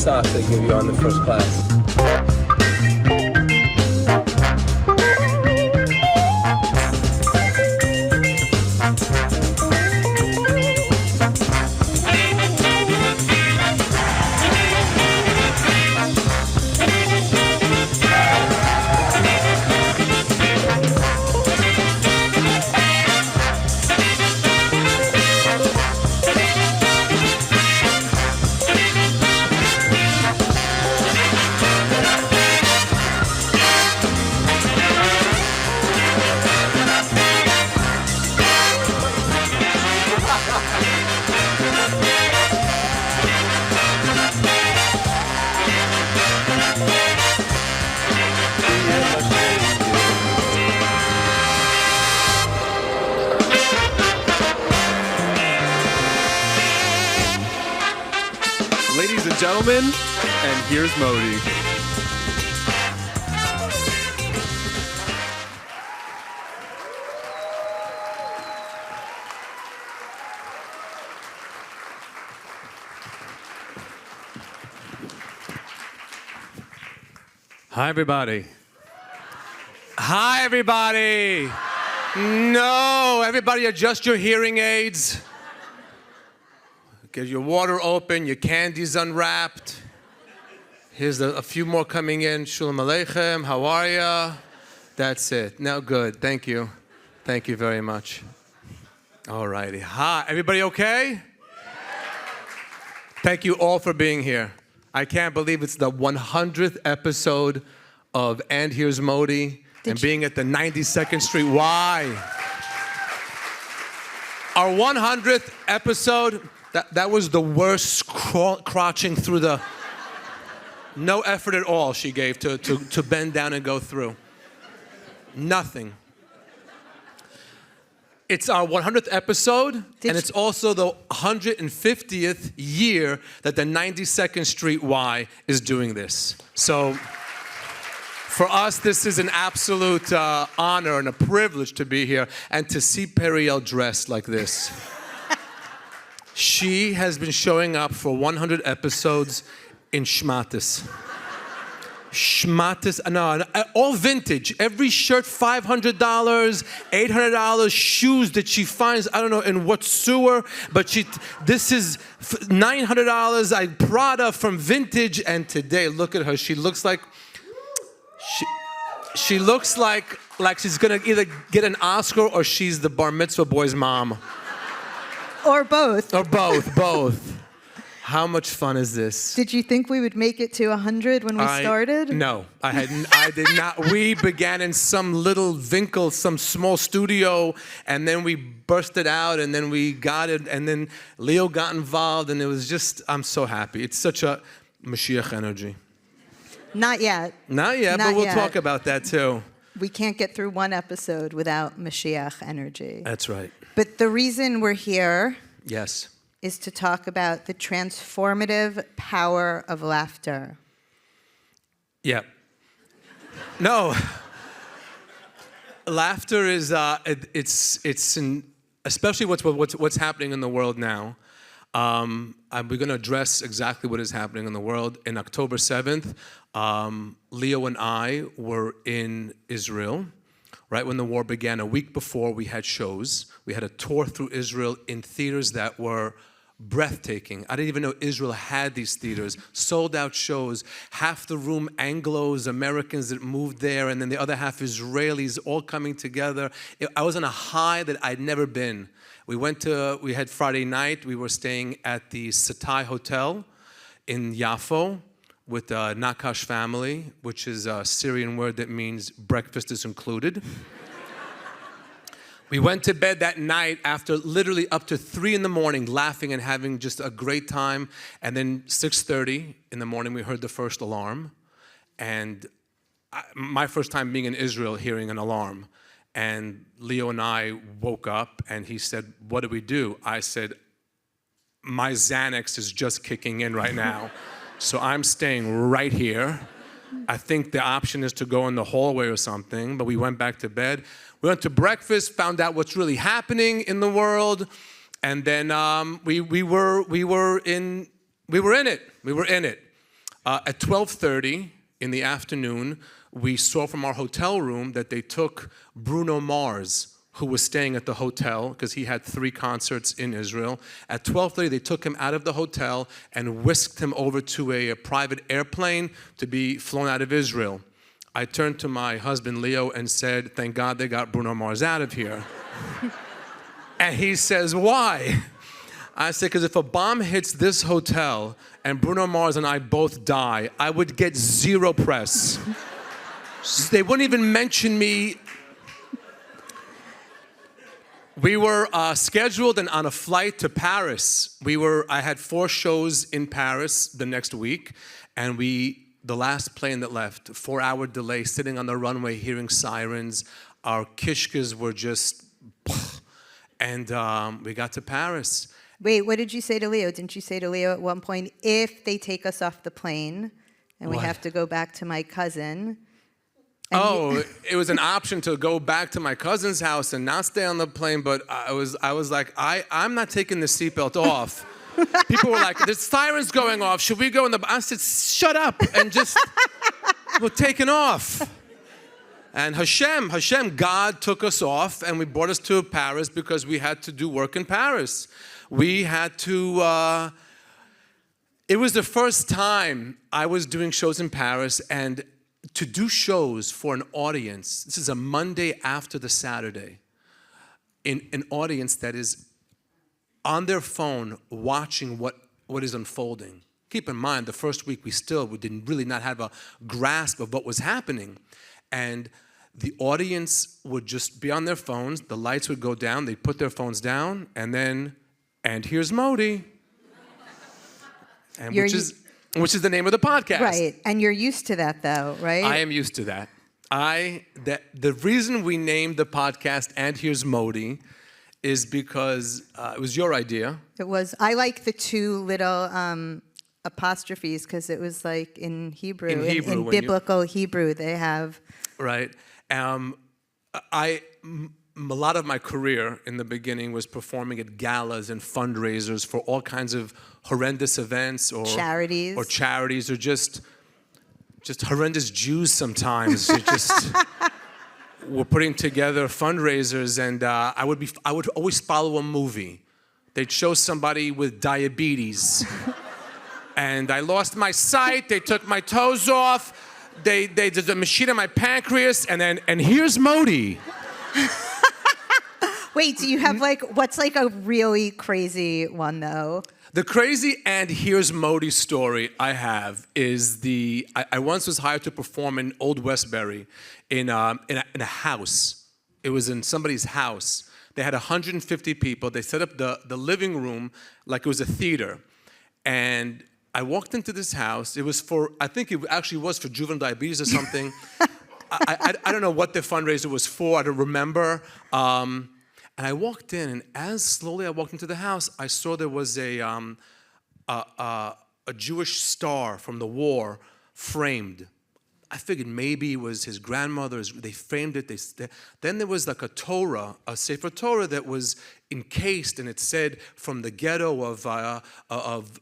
socks they give you on the first class. Ladies and gentlemen, and here's Modi. Hi, everybody. Hi, everybody. No, everybody adjust your hearing aids. Get your water open, your candy's unwrapped. Here's a few more coming in. Shalom Aleichem, how are ya? That's it. Now good, thank you. Thank you very much. All righty. Hi, everybody okay? Thank you all for being here. I can't believe it's the 100th episode of And Here's Modi and being at the 92nd Street Y. Our 100th episode, that was the worst crouching through the... No effort at all she gave to bend down and go through. Nothing. It's our 100th episode, and it's also the 150th year that the 92nd Street Y is doing this. So for us, this is an absolute honor and a privilege to be here and to see Periel dressed like this. She has been showing up for 100 episodes in schmatis. Schmatis, no, all vintage. Every shirt, $500, $800. Shoes that she finds, I don't know in what sewer, but this is $900. I Prada from vintage, and today, look at her. She looks like she looks like she's gonna either get an Oscar or she's the bar mitzvah boy's mom. Or both. Or both. How much fun is this? Did you think we would make it to 100 when we started? No, I did not. We began in some little Winkel, some small studio, and then we bursted out, and then we got it, and then Leo got involved, and it was just, I'm so happy. It's such a Mashiach energy. Not yet. Not yet, but we'll talk about that too. We can't get through one episode without Mashiach energy. That's right. But the reason we're here is to talk about the transformative power of laughter. Yeah. No. Laughter is especially what's happening in the world now. We're going to address exactly what is happening in the world. In October 7th, Leo and I were in Israel. Right when the war began, a week before, we had shows. We had a tour through Israel in theaters that were breathtaking. I didn't even know Israel had these theaters. Sold out shows. Half the room Anglos, Americans that moved there, and then the other half Israelis all coming together. I was on a high that I'd never been. We had Friday night. We were staying at the Satai Hotel in Yafo with the Nakash family, which is a Syrian word that means breakfast is included. We went to bed that night after literally up to 3 in the morning, laughing and having just a great time. And then 6:30 in the morning, we heard the first alarm. And my first time being in Israel, hearing an alarm. And Leo and I woke up, and he said, "What do we do?" I said, "My Xanax is just kicking in right now. So I'm staying right here. I think the option is to go in the hallway or something," but we went back to bed. We went to breakfast, found out what's really happening in the world, and then we were in it. At 12:30 in the afternoon, we saw from our hotel room that they took Bruno Mars, who was staying at the hotel because he had 3 concerts in Israel. At 12:30, they took him out of the hotel and whisked him over to a private airplane to be flown out of Israel. I turned to my husband, Leo, and said, thank God they got Bruno Mars out of here. And he says, why? I said, because if a bomb hits this hotel and Bruno Mars and I both die, I would get 0 press. They wouldn't even mention me. We were scheduled and on a flight to Paris. I had 4 shows in Paris the next week, and the last plane that left, 4-hour delay, sitting on the runway, hearing sirens. Our kishkas were just, and we got to Paris. Wait, what did you say to Leo? Didn't you say to Leo at one point, if they take us off the plane and we have to go back to my cousin? It was an option to go back to my cousin's house and not stay on the plane, but I was like, I'm not taking the seatbelt off. People were like, there's sirens going off. Should we go in the... I said, shut up and just... we're taking off. And Hashem, God took us off and we brought us to Paris because we had to do work in Paris. We had to... it was the first time I was doing shows in Paris, and to do shows for an audience, this is a Monday after the Saturday, in an audience that is on their phone watching what is unfolding. Keep in mind, the first week we didn't really not have a grasp of what was happening. And the audience would just be on their phones, the lights would go down, they'd put their phones down, and then, and here's Modi. And which is the name of the podcast. Right, and you're used to that though, right? I am used to that. The reason we named the podcast And Here's Modi is because it was your idea. It was. I like the 2 little apostrophes because it was like in Hebrew. In biblical Hebrew, they have. Right. A lot of my career in the beginning was performing at galas and fundraisers for all kinds of horrendous events or charities or just horrendous Jews sometimes. We're putting together fundraisers, and I would always follow a movie. They'd show somebody with diabetes, and I lost my sight. They took my toes off. They did a machine on my pancreas, and here's Modi. Wait, do you have what's a really crazy one though? The crazy and here's Modi story I have is I once was hired to perform in Old Westbury in a house. It was in somebody's house. They had 150 people. They set up the living room like it was a theater. And I walked into this house. It was I think it actually was for juvenile diabetes or something. I don't know what the fundraiser was for. I don't remember. And I walked in, and as slowly I walked into the house, I saw there was a Jewish star from the war framed. I figured maybe it was his grandmother's. They framed it. Then there was like a Torah, a Sefer Torah that was encased, and it said from the ghetto of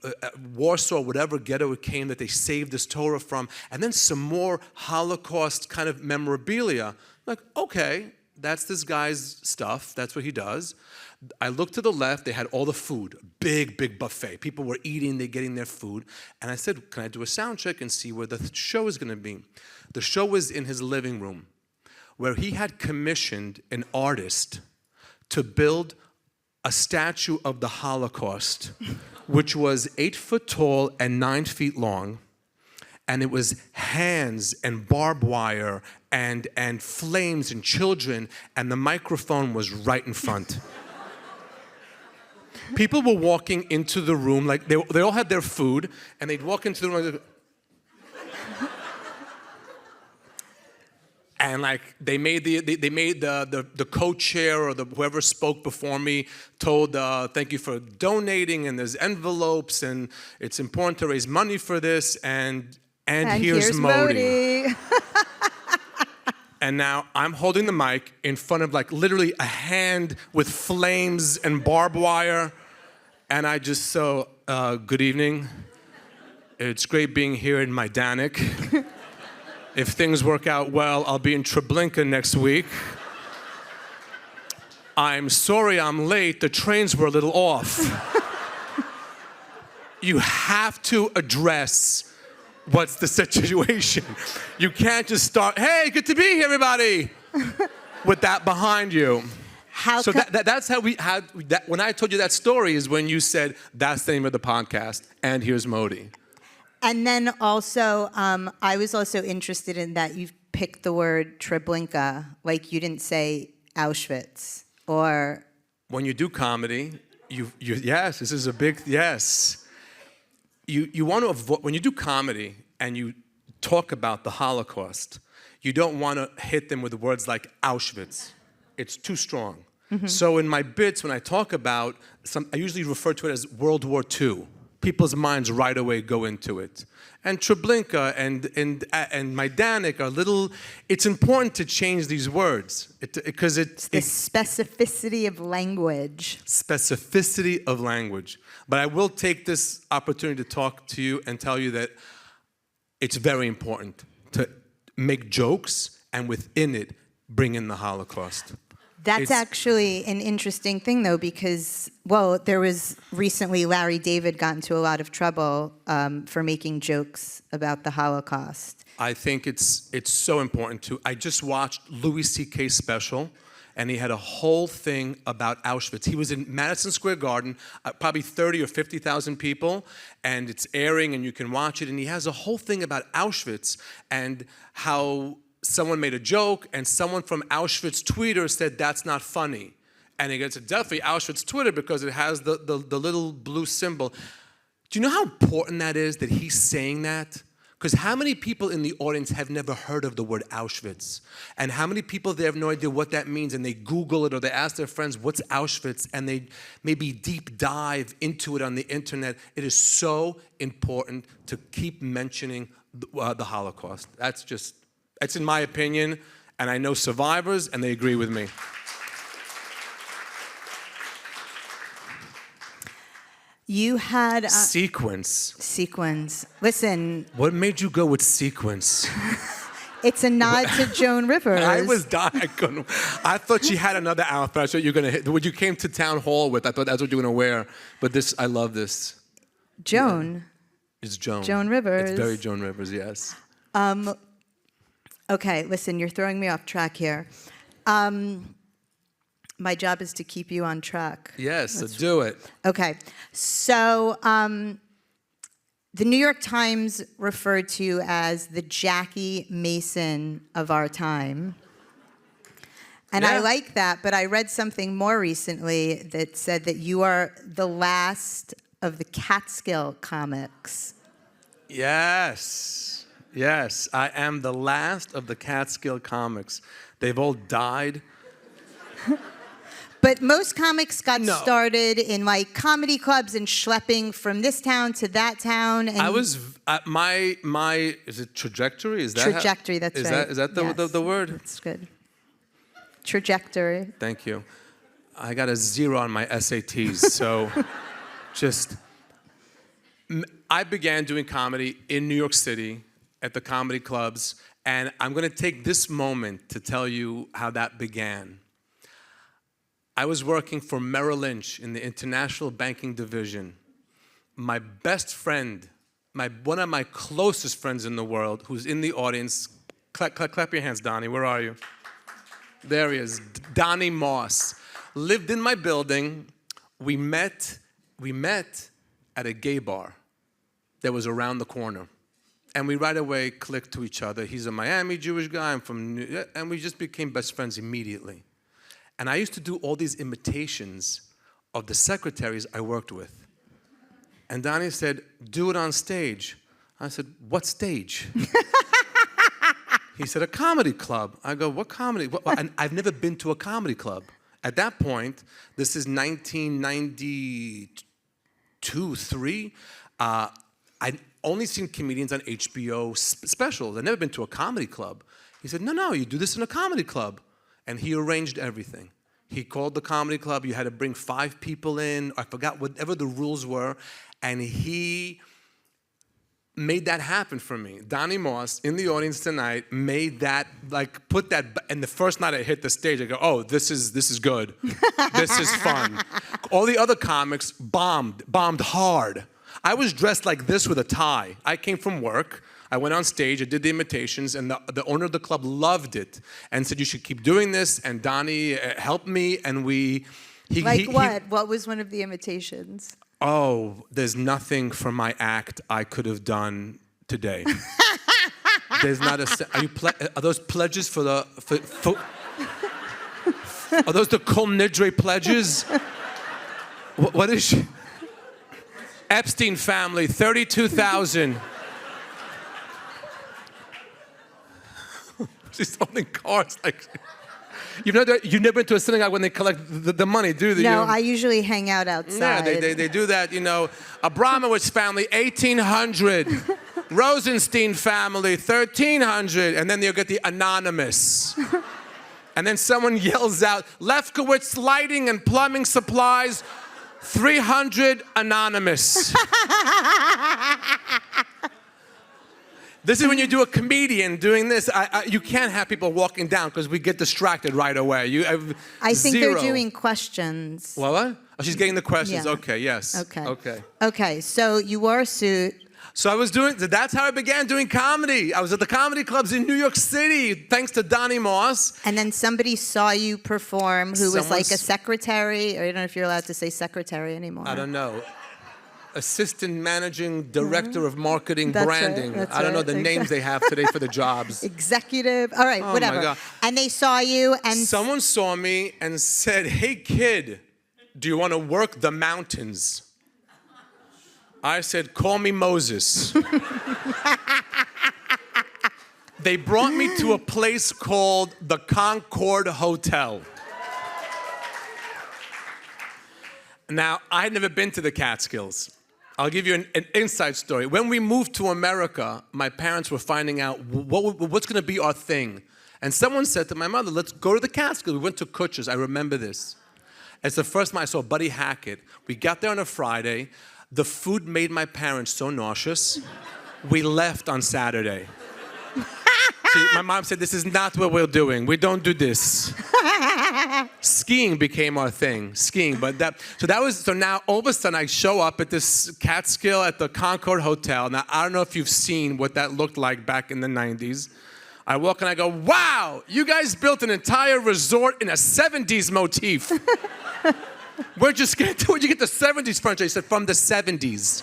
Warsaw, whatever ghetto it came, that they saved this Torah from. And then some more Holocaust kind of memorabilia. Like, okay. That's this guy's stuff. That's what he does. I looked to the left. They had all the food. Big, big buffet. People were eating. They're getting their food. And I said, can I do a sound check and see where the show is going to be? The show was in his living room, where he had commissioned an artist to build a statue of the Holocaust, which was 8 foot tall and 9 feet long. And it was hands and barbed wire and flames and children, and the microphone was right in front. People were walking into the room, like they all had their food, and they'd walk into the room and like they made the co-chair or whoever spoke before me told thank you for donating, and there's envelopes, and it's important to raise money for this, and here's Modi. And now I'm holding the mic in front of like literally a hand with flames and barbed wire. And I just good evening. It's great being here in Majdanek. If things work out well, I'll be in Treblinka next week. I'm sorry I'm late. The trains were a little off. You have to address what's the situation. You can't just start, hey, good to be here, everybody, with that behind you. That's how we had, when I told you that story is when you said, that's the name of the podcast, and here's Modi. And then also, I was also interested in that you picked the word Treblinka, like you didn't say Auschwitz, or... When you do comedy, yes, this is a big, yes. You want to avoid, when you do comedy and you talk about the Holocaust, you don't want to hit them with words like Auschwitz. It's too strong. Mm-hmm. So in my bits, when I talk about, I usually refer to it as World War II. People's minds right away go into it. And Treblinka and Majdanek are little, it's important to change these words. Because it's the specificity of language. Specificity of language. But I will take this opportunity to talk to you and tell you that it's very important to make jokes and within it, bring in the Holocaust. That's actually an interesting thing, though, because, well, there was recently Larry David got into a lot of trouble for making jokes about the Holocaust. I think it's so important to. I just watched Louis C.K.'s special, and he had a whole thing about Auschwitz. He was in Madison Square Garden, probably 30 or 50,000 people, and it's airing, and you can watch it. And he has a whole thing about Auschwitz and how someone made a joke, and someone from Auschwitz Twitter said, that's not funny. And he gets definitely Auschwitz Twitter because it has the little blue symbol. Do you know how important that is, that he's saying that? Because how many people in the audience have never heard of the word Auschwitz? And how many people, they have no idea what that means, and they Google it or they ask their friends, what's Auschwitz? And they maybe deep dive into it on the internet. It is so important to keep mentioning the Holocaust. That's in my opinion, and I know survivors, and they agree with me. You had... Sequence. Listen... What made you go with sequence? It's a nod to Joan Rivers. I was dying. I thought she had another outfit. I thought you were going to hit... What you came to town hall with, I thought that's what you were going to wear. But this, I love this. Joan. Yeah. It's Joan. Joan Rivers. It's very Joan Rivers, yes. Okay, listen, you're throwing me off track here. My job is to keep you on track. Yes, so do it. Okay, so the New York Times referred to you as the Jackie Mason of our time. And I like that, but I read something more recently that said that you are the last of the Catskill comics. Yes, I am the last of the Catskill comics. They've all died. But most comics got started in like comedy clubs and schlepping from this town to that town. And I was my is it trajectory? Is that trajectory? That's right. Is that the word? That's good. Trajectory. Thank you. I got a 0 on my SATs, so I began doing comedy in New York City at the comedy clubs, and I'm going to take this moment to tell you how that began. I was working for Merrill Lynch in the International Banking Division. My best friend, one of my closest friends in the world, who's in the audience, clap your hands, Donnie, where are you? There he is, Donnie Moss, lived in my building. We met at a gay bar that was around the corner. And we right away clicked to each other. He's a Miami Jewish guy, I'm from New York, and we just became best friends immediately. And I used to do all these imitations of the secretaries I worked with. And Donnie said, do it on stage. I said, what stage? He said, a comedy club. I go, what comedy? And I've never been to a comedy club. At that point, this is 1992, 3. I'd only seen comedians on HBO specials. I'd never been to a comedy club. He said, no, you do this in a comedy club. And he arranged everything. He called the comedy club. You had to bring 5 people in. I forgot whatever the rules were. And he made that happen for me. Donnie Moss, in the audience tonight, made that, like, put that, and the first night I hit the stage, I go, oh, this is good. This is fun. All the other comics bombed hard. I was dressed like this with a tie. I came from work. I went on stage, I did the imitations, and the owner of the club loved it and said, you should keep doing this, and Donnie helped me, and What was one of the imitations? Oh, there's nothing from my act I could have done today. There's not a. Are those pledges for the? Are those the Kol Nidre pledges? What is she? Epstein family, 32,000. She's holding cards like. You've never been to a synagogue when they collect the money, do they? No, I usually hang out outside. Yeah, they do that, Abramowitz family, 1,800. Rosenstein family, 1,300. And then they'll get the anonymous. And then someone yells out, Lefkowitz lighting and plumbing supplies, 300 anonymous. This is when you do a comedian doing this. You can't have people walking down because we get distracted right away. I think they're doing questions. What? Oh, she's getting the questions. Yeah. Okay, yes. Okay, so you wore a suit. So that's how I began doing comedy. I was at the comedy clubs in New York City, thanks to Donnie Moss. And then somebody saw you perform who was like a secretary, or I don't know if you're allowed to say secretary anymore. I don't know. Assistant managing director of marketing That's branding. Right, I don't know the names they have today for the jobs. Executive. All right, Oh whatever. my God. And they saw you and someone saw me and said, hey kid, do you want to work the mountains? I said, call me Moses. They brought me to a place called the Concord Hotel. Now, I had never been to the Catskills. I'll give you an inside story. When we moved to America, my parents were finding out what's going to be our thing. And someone said to my mother, let's go to the Catskills. We went to Kutcher's. I remember this. It's the first time I saw Buddy Hackett. We got there on a Friday. The food made my parents so nauseous, we left on Saturday. See, my mom said, this is not what we're doing. We don't do this. Skiing became our thing, skiing. So now all of a sudden I show up at this Catskill at the Concord Hotel. Now, I don't know if you've seen what that looked like back in the 90s. I walk and I go, wow, you guys built an entire resort in a 70s motif. Where'd you get the 70s furniture? He said, from the 70s.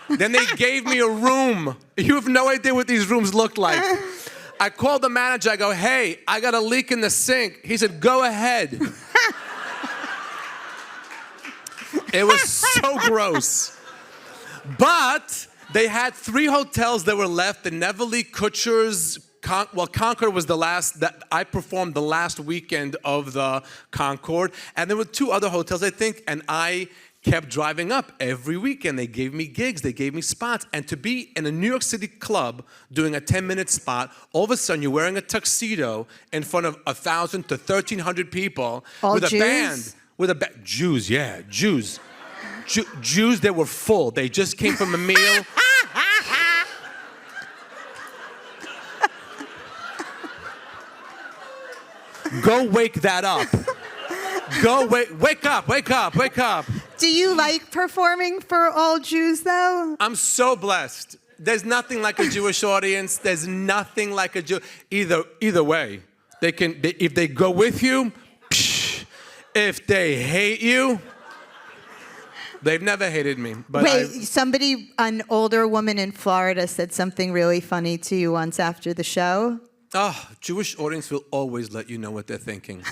Then they gave me a room. You have no idea what these rooms look like. I called the manager. I go, hey, I got a leak in the sink. He said, go ahead. It was so gross. But they had 3 hotels that were left. The Neverly, Kutcher's, Concord was the last, that I performed the last weekend of the Concord. And there were 2 other hotels, I think, and I kept driving up every weekend. They gave me gigs, they gave me spots. And to be in a New York City club doing a 10-minute spot, all of a sudden you're wearing a tuxedo in front of 1,000 to 1,300 people with Jews? a band. Jews, yeah, Jews. Jews that were full. They just came from a meal. Go wake that up. Go wake up. Do you like performing for all Jews, though? I'm so blessed. There's nothing like a Jewish audience. There's nothing like a Jew. Either way, if they go with you, psh, if they hate you, they've never hated me. But an older woman in Florida said something really funny to you once after the show. Oh, Jewish audience will always let you know what they're thinking.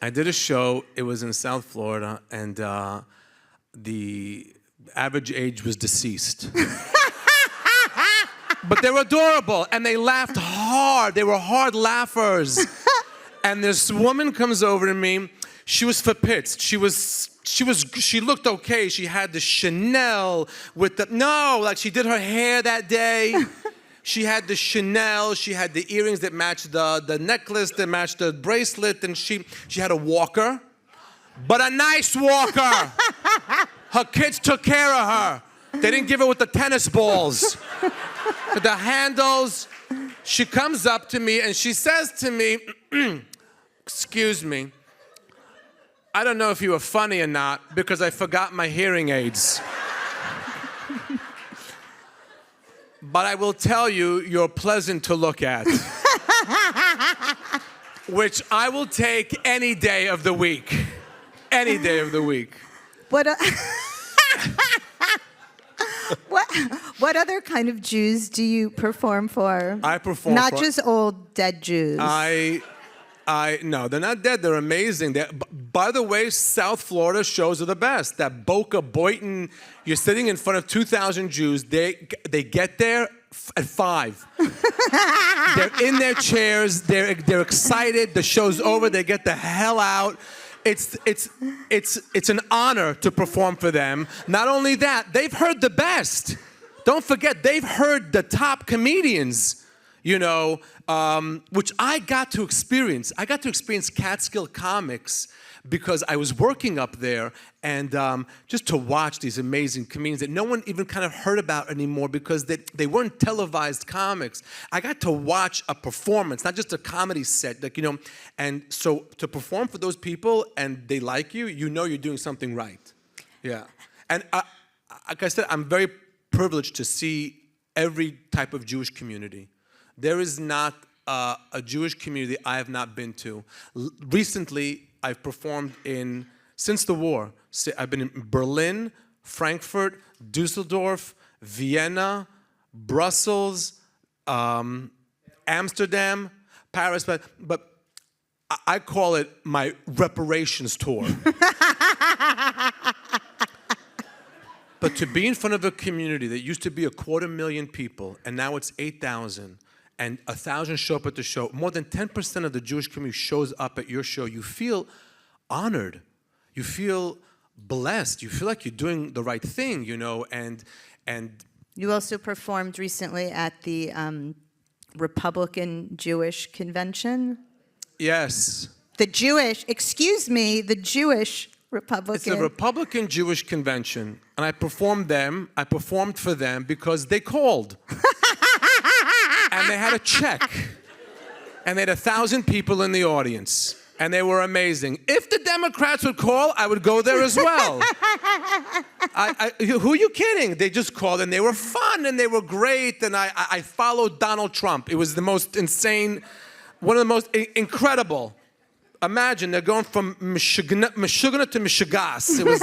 I did a show, it was in South Florida, and the average age was deceased. But they were adorable, and they laughed hard. They were hard laughers. And this woman comes over to me. She was verpitzt. She looked okay. She had the Chanel with she did her hair that day. She had the Chanel, she had the earrings that matched the necklace, that matched the bracelet, and she had a walker, but a nice walker. Her kids took care of her. They didn't give her with the tennis balls. With the handles. She comes up to me and she says to me, excuse me, I don't know if you were funny or not because I forgot my hearing aids. But I will tell you, you're pleasant to look at. Which I will take any day of the week. Any day of the week. What other kind of Jews do you perform for? I perform not for... just old dead Jews. No, they're not dead. They're amazing. By the way, South Florida shows are the best. That Boca Boynton, you're sitting in front of 2,000 Jews. They get there at 5. They're in their chairs. They're excited. The show's over. They get the hell out. It's an honor to perform for them. Not only that, they've heard the best. Don't forget, they've heard the top comedians, you know, which I got to experience. I got to experience Catskill comics because I was working up there, and just to watch these amazing comedians that no one even kind of heard about anymore because they weren't televised comics. I got to watch a performance, not just a comedy set, like, you know, and so to perform for those people and they like you, you know you're doing something right. Yeah. And like I said, I'm very privileged to see every type of Jewish community. There is not a Jewish community I have not been to. Recently, I've performed since the war, I've been in Berlin, Frankfurt, Dusseldorf, Vienna, Brussels, Amsterdam, Paris, but I call it my reparations tour. But to be in front of a community that used to be 250,000 people, and now it's 8,000, and 1,000 show up at the show, more than 10% of the Jewish community shows up at your show, you feel honored. You feel blessed. You feel like you're doing the right thing, you know, and You also performed recently at the Republican Jewish Convention. Yes. The Jewish Republican. It's the Republican Jewish Convention, and I performed for them because they called. And they had a check. And they had 1,000 people in the audience. And they were amazing. If the Democrats would call, I would go there as well. Who are you kidding? They just called, and they were fun, and they were great, and I followed Donald Trump. It was the most insane, one of the most incredible. Imagine, they're going from Michigan to Michigas. It was...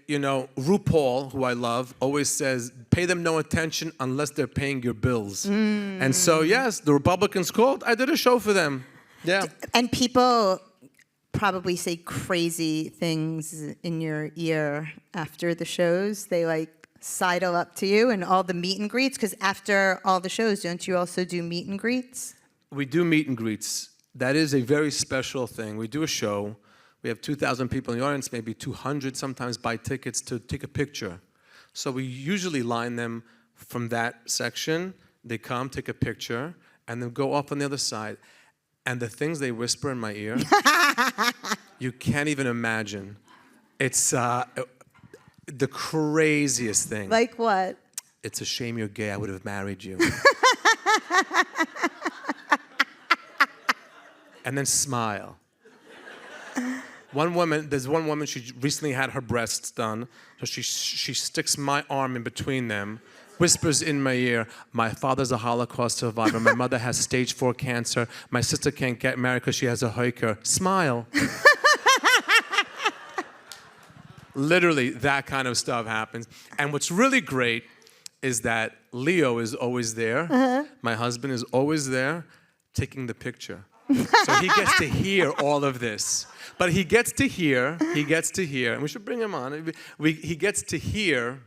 you know, RuPaul, who I love, always says, pay them no attention unless they're paying your bills. And so, yes, the Republicans called. I did a show for them. Yeah. And people probably say crazy things in your ear after the shows. They like sidle up to you and all the meet and greets. Because after all the shows, don't you also do meet and greets? We do meet and greets. That is a very special thing. We do a show. We have 2,000 people in the audience, maybe 200 sometimes buy tickets to take a picture. So we usually line them from that section. They come, take a picture, and then go off on the other side. And the things they whisper in my ear, you can't even imagine. It's the craziest thing. Like what? It's a shame you're gay. I would have married you. And then smile. There's one woman, she recently had her breasts done, so she sticks my arm in between them, whispers in my ear, my father's a Holocaust survivor, my mother has stage 4 cancer, my sister can't get married because she has a hoiker. Smile. Literally, that kind of stuff happens. And what's really great is that Leo is always there. My husband is always there taking the picture. So he gets to hear all of this. But he gets to hear, and we should bring him on. He gets to hear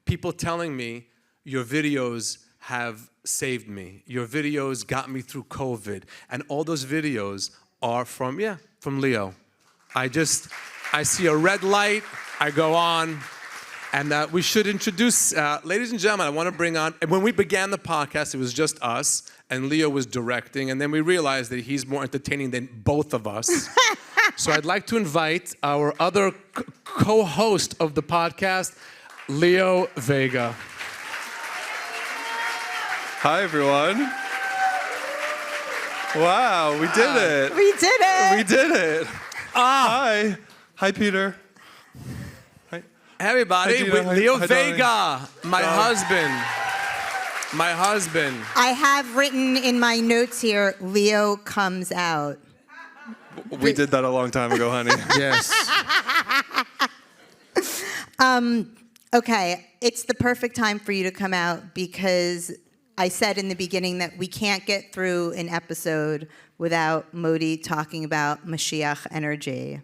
people telling me, your videos have saved me. Your videos got me through COVID. And all those videos are from Leo. I see a red light, I go on. And we should introduce, ladies and gentlemen, I want to bring on, and when we began the podcast, it was just us, and Leo was directing, and then we realized that he's more entertaining than both of us. So I'd like to invite our other co-host of the podcast, Leo Vega. Hi, everyone. Wow, we did it. We did it. We did it. Hi. Hi, Peter. Hi. Hey, everybody, Hi, Gina. with Leo Hi, Vega, my husband. My husband. I have written in my notes here, Leo comes out. We did that a long time ago, honey. Yes. Okay, it's the perfect time for you to come out because I said in the beginning that we can't get through an episode without Modi talking about Mashiach energy.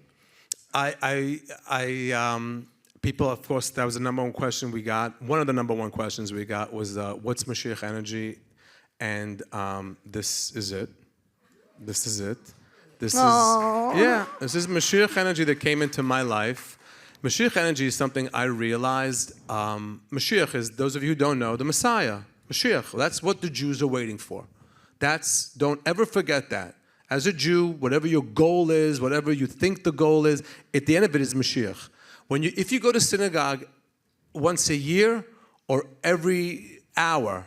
People, of course, that was the number one question we got. One of the number one questions we got was, what's Mashiach energy? And this is it. This is it. This is Mashiach energy that came into my life. Mashiach energy is something I realized. Mashiach is, those of you who don't know, the Messiah. Mashiach, that's what the Jews are waiting for. Don't ever forget that. As a Jew, whatever your goal is, whatever you think the goal is, at the end of it is Mashiach. If you go to synagogue once a year or every hour,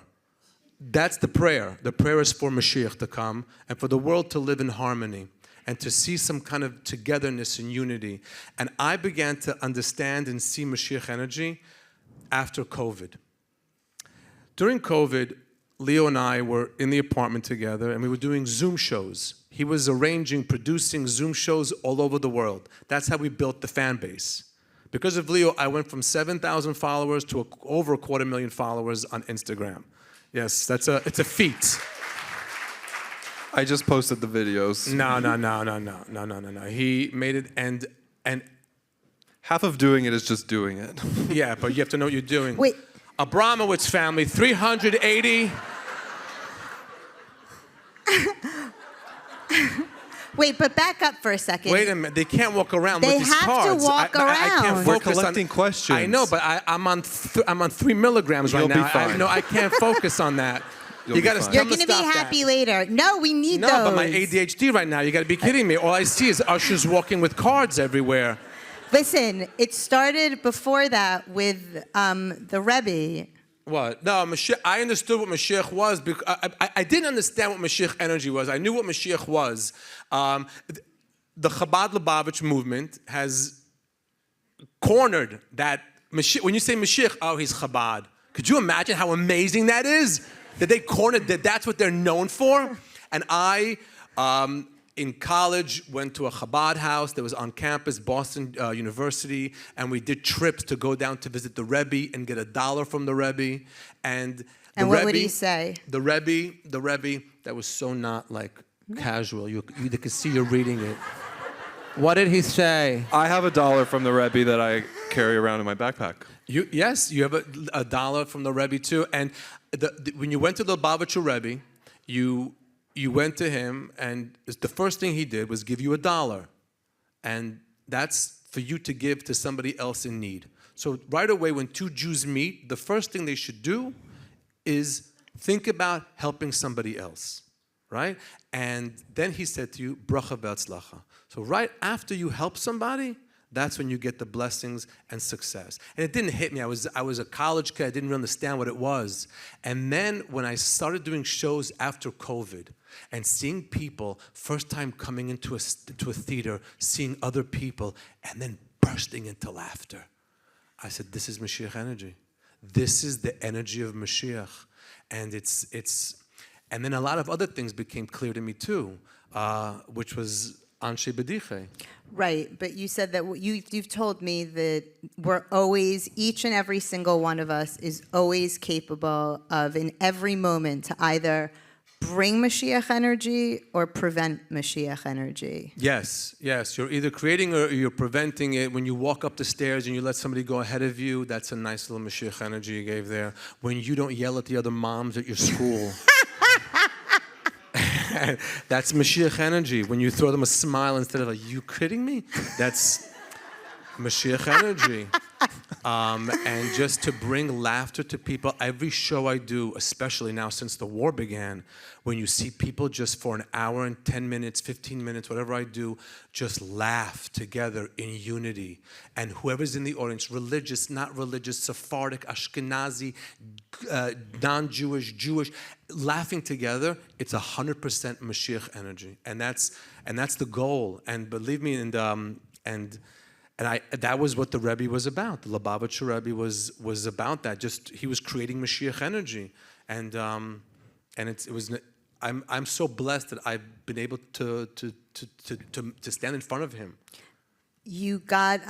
that's the prayer. The prayer is for Mashiach to come and for the world to live in harmony and to see some kind of togetherness and unity. And I began to understand and see Mashiach energy after COVID. During COVID, Leo and I were in the apartment together and we were doing Zoom shows. He was arranging, producing Zoom shows all over the world. That's how we built the fan base. Because of Leo, I went from 7,000 followers to over 250,000 followers on Instagram. Yes, it's a feat. I just posted the videos. No. He made it, and half of doing it is just doing it. Yeah, but you have to know what you're doing. Wait. Abramowitz family, 380. Wait, but back up for a second. Wait a minute. They can't walk around They with these have to cards. walk I around. can't We're focus collecting on, questions. I know, but I'm on 3 milligrams You'll right be now. fine. I can't focus on that. You'll You be got to fine. You're going to be happy later. No, we need those. No, but my ADHD right now, you got to be kidding me. All I see is ushers walking with cards everywhere. Listen, it started before that with the Rebbe. What? No, Mashiach, I understood what Mashiach was. Because I didn't understand what Mashiach energy was. I knew what Mashiach was. The Chabad Lubavitch movement has cornered that Mashiach. When you say Mashiach, oh, he's Chabad. Could you imagine how amazing that is? That they cornered, that's what they're known for? And I, in college, went to a Chabad house that was on campus, Boston University, and we did trips to go down to visit the Rebbe and get $1 from the Rebbe. And what would he say? The Rebbe, that was so not like casual. You could see you're reading it. What did he say? I have $1 from the Rebbe that I carry around in my backpack. Yes, you have $1 from the Rebbe too. And when you went to the Lubavitcher Rebbe, you went to him, and the first thing he did was give you $1. And that's for you to give to somebody else in need. So right away, when two Jews meet, the first thing they should do is think about helping somebody else, right? And then he said to you, bracha v'atzlacha. So right after you help somebody, that's when you get the blessings and success. And it didn't hit me. I was a college kid. I didn't really understand what it was. And then when I started doing shows after COVID and seeing people, first time coming into a theater, seeing other people, and then bursting into laughter, I said, this is Mashiach energy. This is the energy of Mashiach. And and then a lot of other things became clear to me too, which was Anshe Bediche. Right, but you said that you've told me that we're always, each and every single one of us is always capable of, in every moment, to either bring Mashiach energy or prevent Mashiach energy. Yes. You're either creating or you're preventing it. When you walk up the stairs and you let somebody go ahead of you, that's a nice little Mashiach energy you gave there. When you don't yell at the other moms at your school. That's Mashiach energy. When you throw them a smile instead of "Are you kidding me?" That's Mashiach energy. and just to bring laughter to people. Every show I do, especially now since the war began, when you see people just for an hour and 10 minutes, 15 minutes, whatever I do, just laugh together in unity. And whoever's in the audience, religious, not religious, Sephardic, Ashkenazi, non-Jewish, Jewish, laughing together, it's 100% Mashiach energy. And that's the goal. And believe me, that was what the Rebbe was about. The Lubavitcher Rebbe was about that. He was creating Mashiach energy, I'm so blessed that I've been able to stand in front of him. You got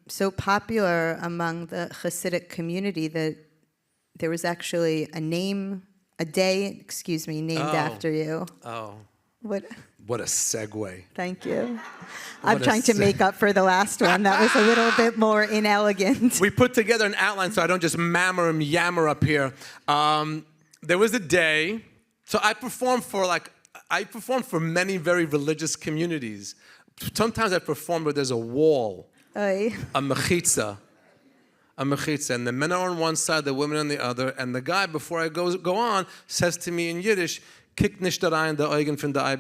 so popular among the Hasidic community that there was actually a day named after you. Oh. What a segue. Thank you. I'm trying to make up for the last one. That was a little bit more inelegant. We put together an outline so I don't just yammer up here. There was a day, so I performed for many very religious communities. Sometimes I perform where there's a wall, Oy. a mechitza, and the men are on one side, the women on the other, and the guy, before I go on, says to me in Yiddish, "Kick nicht da rein the Augen von der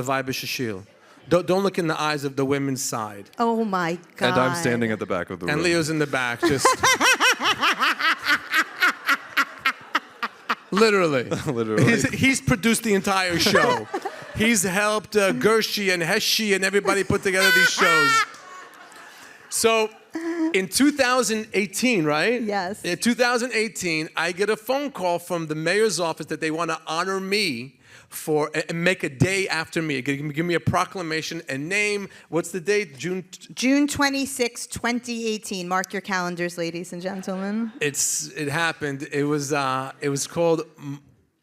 weibische Schiel." Don't look in the eyes of the women's side. Oh my God. And I'm standing at the back of the room. And Leo's in the back, just literally. He's produced the entire show. He's helped Gershi and Heshi and everybody put together these shows. So in 2018, right? Yes. In 2018, I get a phone call from the mayor's office that they want to honor me and make a day after me. Give me a proclamation, a name. What's the date? June 26, 2018. Mark your calendars, ladies and gentlemen. It happened. It was called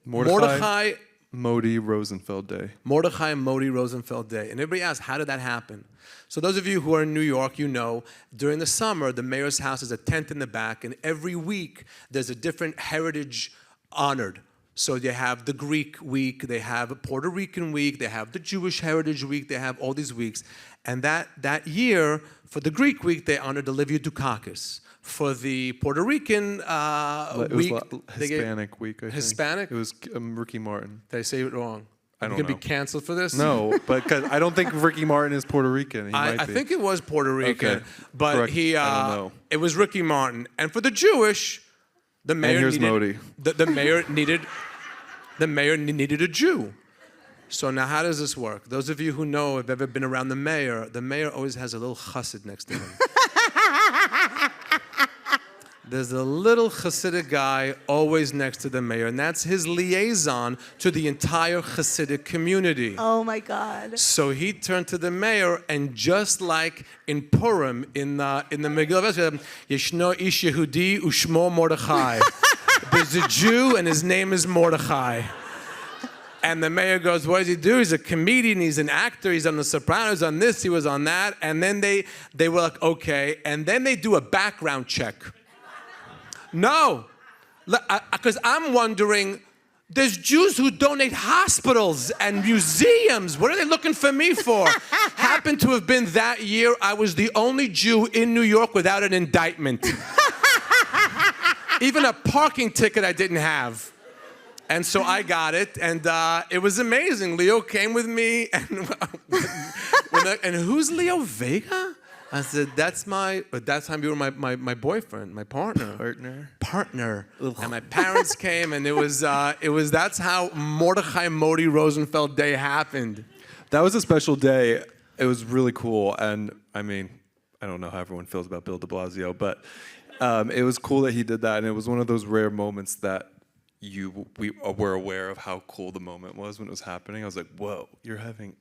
Mordechai Modi Rosenfeld Day. Mordechai Modi Rosenfeld Day. And everybody asks, how did that happen? So those of you who are in New York, you know, during the summer, the mayor's house is a tent in the back, and every week there's a different heritage honored. So they have the Greek week, they have a Puerto Rican week, they have the Jewish Heritage Week, they have all these weeks. And that year, for the Greek week, they honored Olivia Dukakis. For the Puerto Rican week, it was Hispanic week, I think. Hispanic? It was Ricky Martin. Did I say it wrong? I don't know. You're going to be canceled for this? No, but cause I don't think Ricky Martin is Puerto Rican. He might be. I think it was Puerto Rican, Okay. but Correct. I don't know. It was Ricky Martin. And for the Jewish, the mayor needed the mayor needed a Jew. So now how does this work? Those of you who know, have ever been around the mayor always has a little chassid next to him. There's a little Hasidic guy always next to the mayor, and that's his liaison to the entire Hasidic community. Oh my God. So he turned to the mayor, and just like in Purim, in the Megillah, Yeshno ish Yehudi ushmo Mordechai. There's a Jew, and his name is Mordechai. And the mayor goes, what does he do? He's a comedian, he's an actor, he's on The Sopranos, on this, he was on that. And then they were like, okay. And then they do a background check. No, because I'm wondering, there's Jews who donate hospitals and museums. What are they looking for me for? Happened to have been that year I was the only Jew in New York without an indictment. Even a parking ticket I didn't have. And so I got it, and it was amazing. Leo came with me, and who's Leo Vega? I said, at that time you were my boyfriend, my partner. Ugh. And my parents came, and that's how Mordechai Modi Rosenfeld Day happened. That was a special day. It was really cool, and I mean, I don't know how everyone feels about Bill de Blasio, but it was cool that he did that, and it was one of those rare moments that we were aware of how cool the moment was when it was happening. I was like, whoa, you're having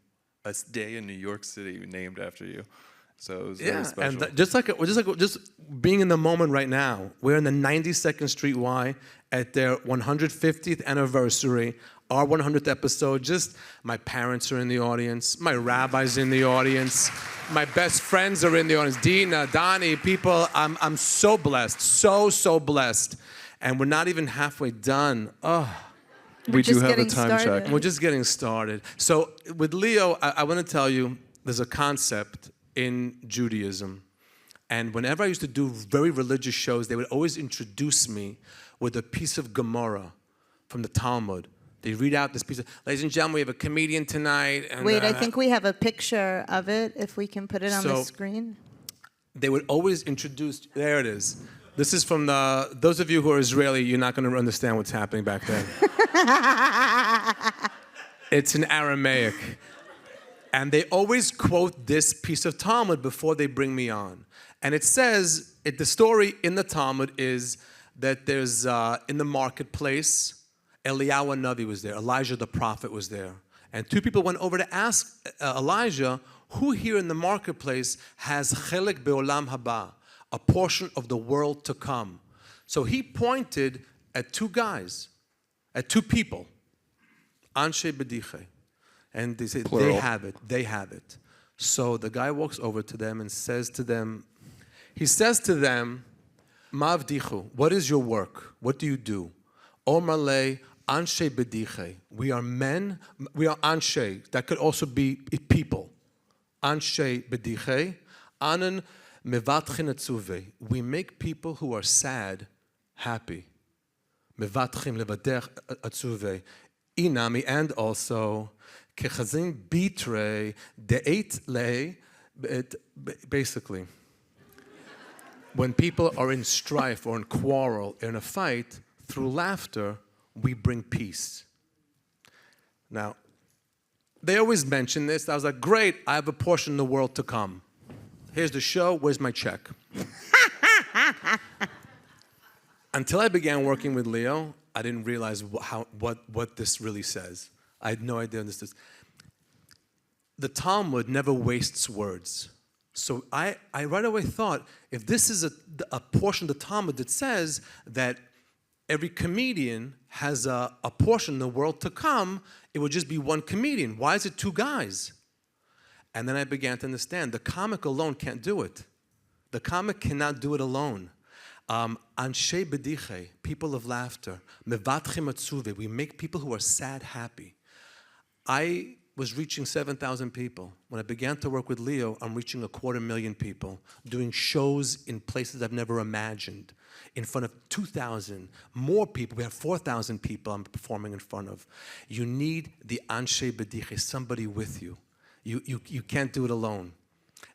a day in New York City named after you. So it was very special. And just being in the moment right now, we're in the 92nd Street Y at their 150th anniversary, our 100th episode. Just my parents are in the audience, my rabbi's in the audience, my best friends are in the audience, Dina, Donnie, people. I'm so blessed, so blessed, and we're not even halfway done. Oh. We do have a time check. We're just getting started. So with Leo, I want to tell you, there's a concept in Judaism And whenever I used to do very religious shows, they would always introduce me with a piece of Gemara from the Talmud. They read out this piece of, ladies and gentlemen, we have a comedian tonight. And, Wait, I think we have a picture of it, if we can put it on the So- screen. They would always introduce, there it is. This is from those of you who are Israeli, you're not going to understand what's happening back then. It's in Aramaic. And they always quote this piece of Talmud before they bring me on. And it says, the story in the Talmud is that there's, in the marketplace, Eliyahu Navi was there, Elijah the prophet was there. And two people went over to ask Elijah, who here in the marketplace has chelek be'olam haba, a portion of the world to come? So he pointed at two guys, at two people, Anshe Bediche. And they said, Plural. they have it. So the guy walks over to them and says to them, Mavdichu, what is your work? What do you do? Omale Anshe Bediche. We are men, we are Anshe. That could also be people. Anshe Bediche. Anan Mevatchin Atzuve. We make people who are sad happy. Mevatchim Levadech Atzuve. Inami, and also Kechazim Bitre Deit Le. Basically, when people are in strife or in quarrel, in a fight, through laughter, we bring peace. Now, they always mention this. I was like, great, I have a portion of the world to come. Here's the show, where's my check? Until I began working with Leo, I didn't realize what this really says. I had no idea this is. The Talmud never wastes words. So I right away thought, if this is a portion of the Talmud that says that every comedian has a portion of the world to come, it would just be one comedian. Why is it two guys? And then I began to understand, the comic alone can't do it. The comic cannot do it alone. Anshe Bediche, people of laughter. Mevatchim Atzuve, we make people who are sad happy. I was reaching 7,000 people. When I began to work with Leo, I'm reaching 250,000 people, doing shows in places I've never imagined, in front of 2,000, more people. We have 4,000 people I'm performing in front of. You need the Anshe Bediche, somebody with you. You can't do it alone.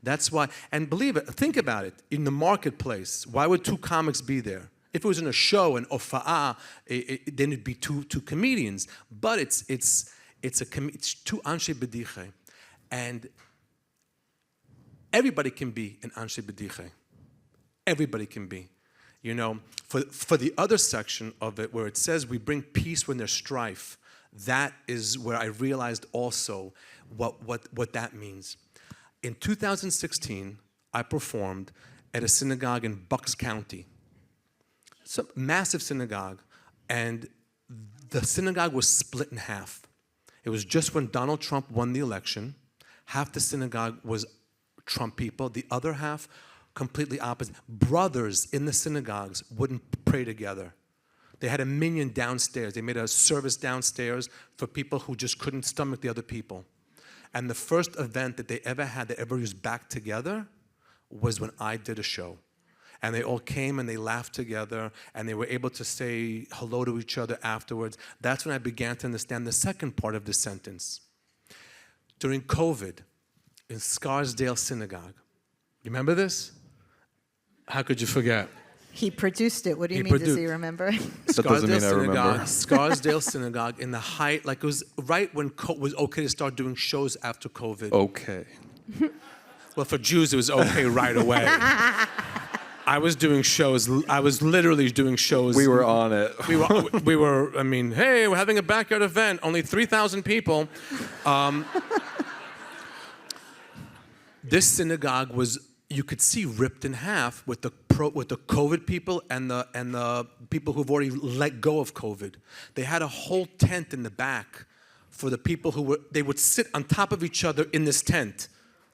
That's why, and believe it, think about it, in the marketplace, why would two comics be there? If it was in a show, an ofa'ah, then it'd be two comedians. But it's two Anshe Bediche. And everybody can be an Anshe Bediche. Everybody can be. You know, for the other section of it where it says we bring peace when there's strife, that is where I realized also what that means. In 2016, I performed at a synagogue in Bucks County. It's a massive synagogue, and the synagogue was split in half. It was just when Donald Trump won the election. Half the synagogue was Trump people, the other half completely opposite. Brothers in the synagogues wouldn't pray together. They had a minyan downstairs. They made a service downstairs for people who just couldn't stomach the other people. And the first event that they ever had that everybody was back together was when I did a show. And they all came and they laughed together and they were able to say hello to each other afterwards. That's when I began to understand the second part of this sentence. During COVID, in Scarsdale Synagogue, you remember this? How could you forget? He produced it. What do you mean, does he remember? That doesn't mean I remember. Scarsdale Synagogue in the height, like it was right when it was okay to start doing shows after COVID. Okay. Well, for Jews, it was okay right away. I was doing shows. I was literally doing shows. We were on it. We were. I mean, hey, we're having a backyard event. Only 3,000 people. This synagogue was, you could see, ripped in half with the COVID people and the people who've already let go of COVID. They had a whole tent in the back for the people they would sit on top of each other in this tent.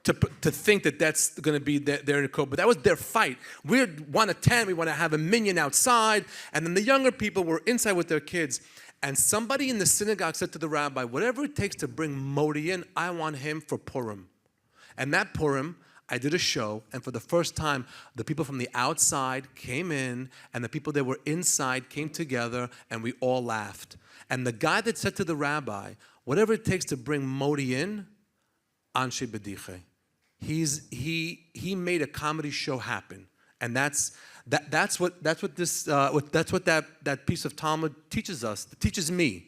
To think that that's going to be their code. But that was their fight. We want a tent, we want to have a minyan outside, and then the younger people were inside with their kids. And somebody in the synagogue said to the rabbi, whatever it takes to bring Morai in, I want him for Purim. And that Purim, I did a show, and for the first time, the people from the outside came in, and the people that were inside came together, and we all laughed. And the guy that said to the rabbi, whatever it takes to bring Modi in, Anshe Bediche. He made a comedy show happen, and that's what that piece of Talmud teaches us. Teaches me.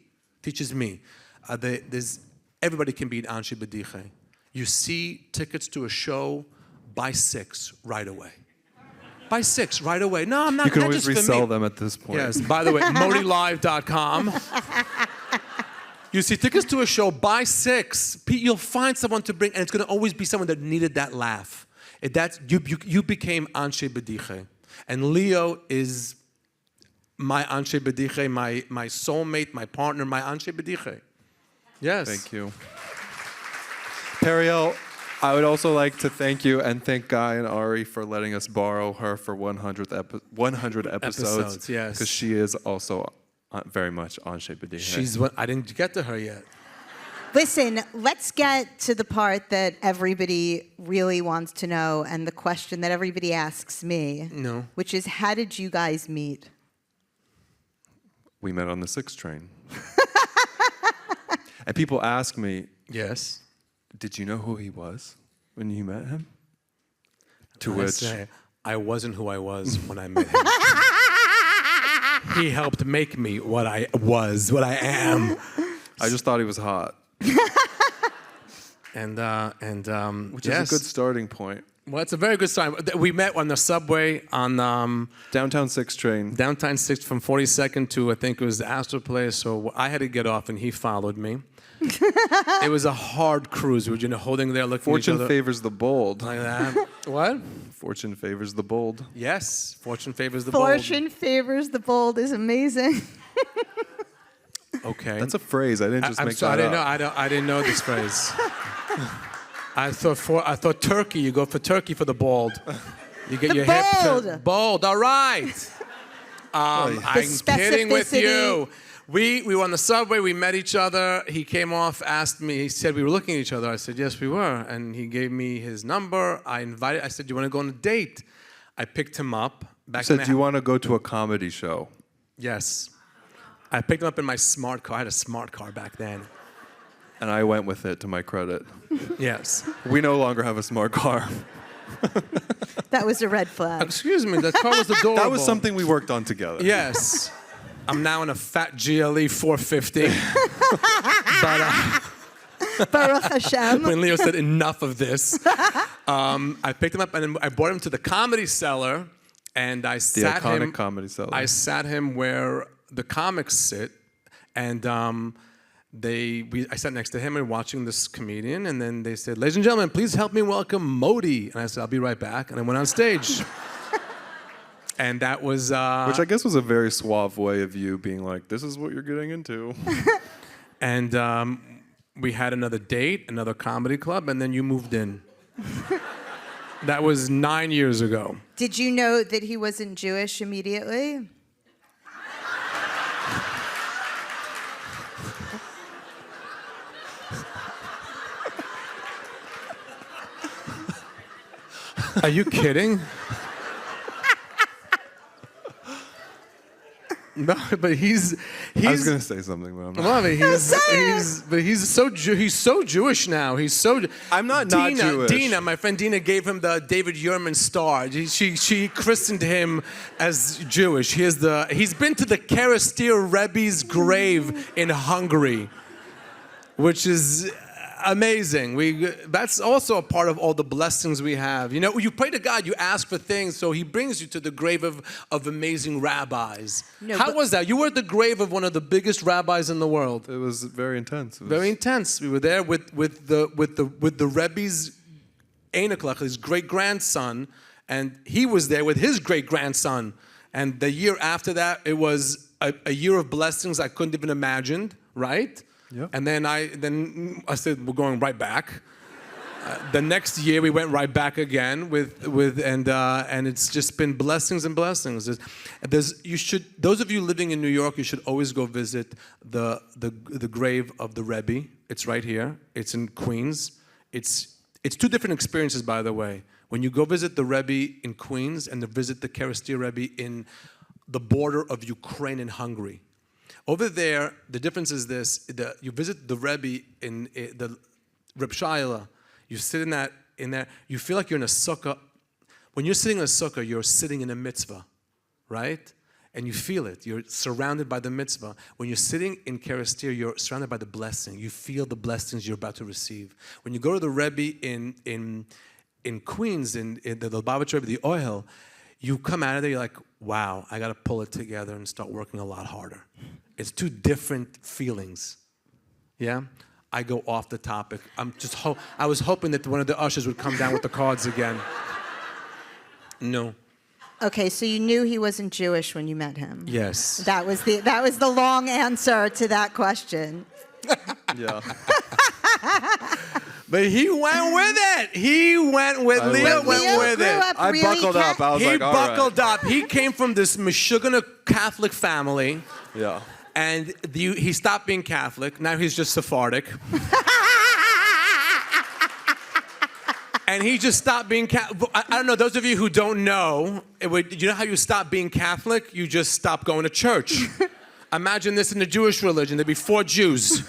There's everybody can be an Anshe Bediche. You see tickets to a show, buy 6 right away. Buy 6 right away. No, I'm not. You can not always just for resell me. them at this point. Yes. By the way, ModiLive.com. You see tickets to a show, buy 6. You'll find someone to bring, and it's going to always be someone that needed that laugh. You became Anshe Bediche. And Leo is my Anshe Bediche, my soulmate, my partner, my Anshe Bediche. Yes. Thank you. Periel, I would also like to thank you and thank Guy and Ari for letting us borrow her for 100 episodes. Yes. Because she is also very much Anshe Bediche. I didn't get to her yet. Listen, let's get to the part that everybody really wants to know and the question that everybody asks me. No. Which is, how did you guys meet? We met on the 6 train. And people ask me, Yes. did you know who he was when you met him? To I which say, I wasn't who I was when I met him. He helped make me what I was, what I am. I just thought he was hot. Which is a good starting point. Well, it's a very good sign. We met on the subway on Downtown 6 train. downtown 6th from 42nd to, I think it was the Astor Place. So I had to get off, and he followed me. It was a hard cruise. We were holding there, looking at each Fortune other favors the bold. like that. What? Fortune favors the bold. Yes, fortune favors the Fortune favors the bold is amazing. bold. Okay. That's a phrase. I didn't just I'm make sorry, that up. I didn't know this phrase. I thought turkey. You go for turkey for the bald. You get your hip bold. bold. All right. I'm kidding with specificity. you. We were on the subway. We met each other. He came off, asked me. He said we were looking at each other. I said yes, we were. And he gave me his number. I said, do you want to go on a date? I picked him up. You said, do you want to go to a comedy show? Yes. I picked him up in my smart car. I had a smart car back then. And I went with it, to my credit. Yes. We no longer have a smart car. That was a red flag. Excuse me, the car was adorable. That was something we worked on together. Yes. I'm now in a fat GLE 450. But Baruch Hashem. when Leo said enough of this, I picked him up and I brought him to the Comedy Cellar, and I The sat iconic him. comedy cellar. I sat him where the comics sit, and I sat next to him and watching this comedian, and then they said, "Ladies and gentlemen, please help me welcome Modi." And I said, "I'll be right back," and I went on stage. And that was Which I guess was a very suave way of you being like, this is what you're getting into. and we had another date, another comedy club, and then you moved in. That was 9 years ago. Did you know that he wasn't Jewish immediately? Are you kidding? No, but he's. I was going to say something, but I'm not. Well, I mean, he's so Jewish now. He's so. I'm not Jewish. Dina, my friend Dina, gave him the David Yurman star. She christened him as Jewish. He's been to the Kerastir Rebbe's grave in Hungary, which is amazing. That's also a part of all the blessings we have. You know, you pray to God, you ask for things, so He brings you to the grave of amazing rabbis. No, How was that? You were at the grave of one of the biggest rabbis in the world. It was very intense. Very intense. We were there with the Rebbe's Einaklach, his great grandson, and he was there with his great grandson. And the year after that, it was a year of blessings I couldn't even imagine. Right? Yep. And then I said, we're going right back. The next year we went right back again and it's just been blessings and blessings. Those of you living in New York, you should always go visit the grave of the Rebbe. It's right here. It's in Queens. It's two different experiences, by the way. When you go visit the Rebbe in Queens and to visit the Kerastir Rebbe in the border of Ukraine and Hungary. Over there, the difference is this: you visit the Rebbe in the Reb Shaila, you sit in there, you feel like you're in a sukkah. When you're sitting in a sukkah, you're sitting in a mitzvah, right? And you feel it. You're surrounded by the mitzvah. When you're sitting in Kerastir, you're surrounded by the blessing. You feel the blessings you're about to receive. When you go to the Rebbe in Queens, in the Lubavitch Rebbe, the oil, you come out of there, you're like, wow, I got to pull it together and start working a lot harder. It's two different feelings. Yeah? I go off the topic. I was hoping that one of the ushers would come down with the cards again. No. Okay, so you knew he wasn't Jewish when you met him. Yes. That was the long answer to that question. Yeah. But he went with it. Leo went with it. I buckled up. I was He like, all right. buckled up. He came from this Meshuggah Catholic family. Yeah. And he stopped being Catholic. Now he's just Sephardic. And he just stopped being Catholic. I don't know, those of you who don't know, you know how you stop being Catholic? You just stop going to church. Imagine this in the Jewish religion. There'd be 4 Jews.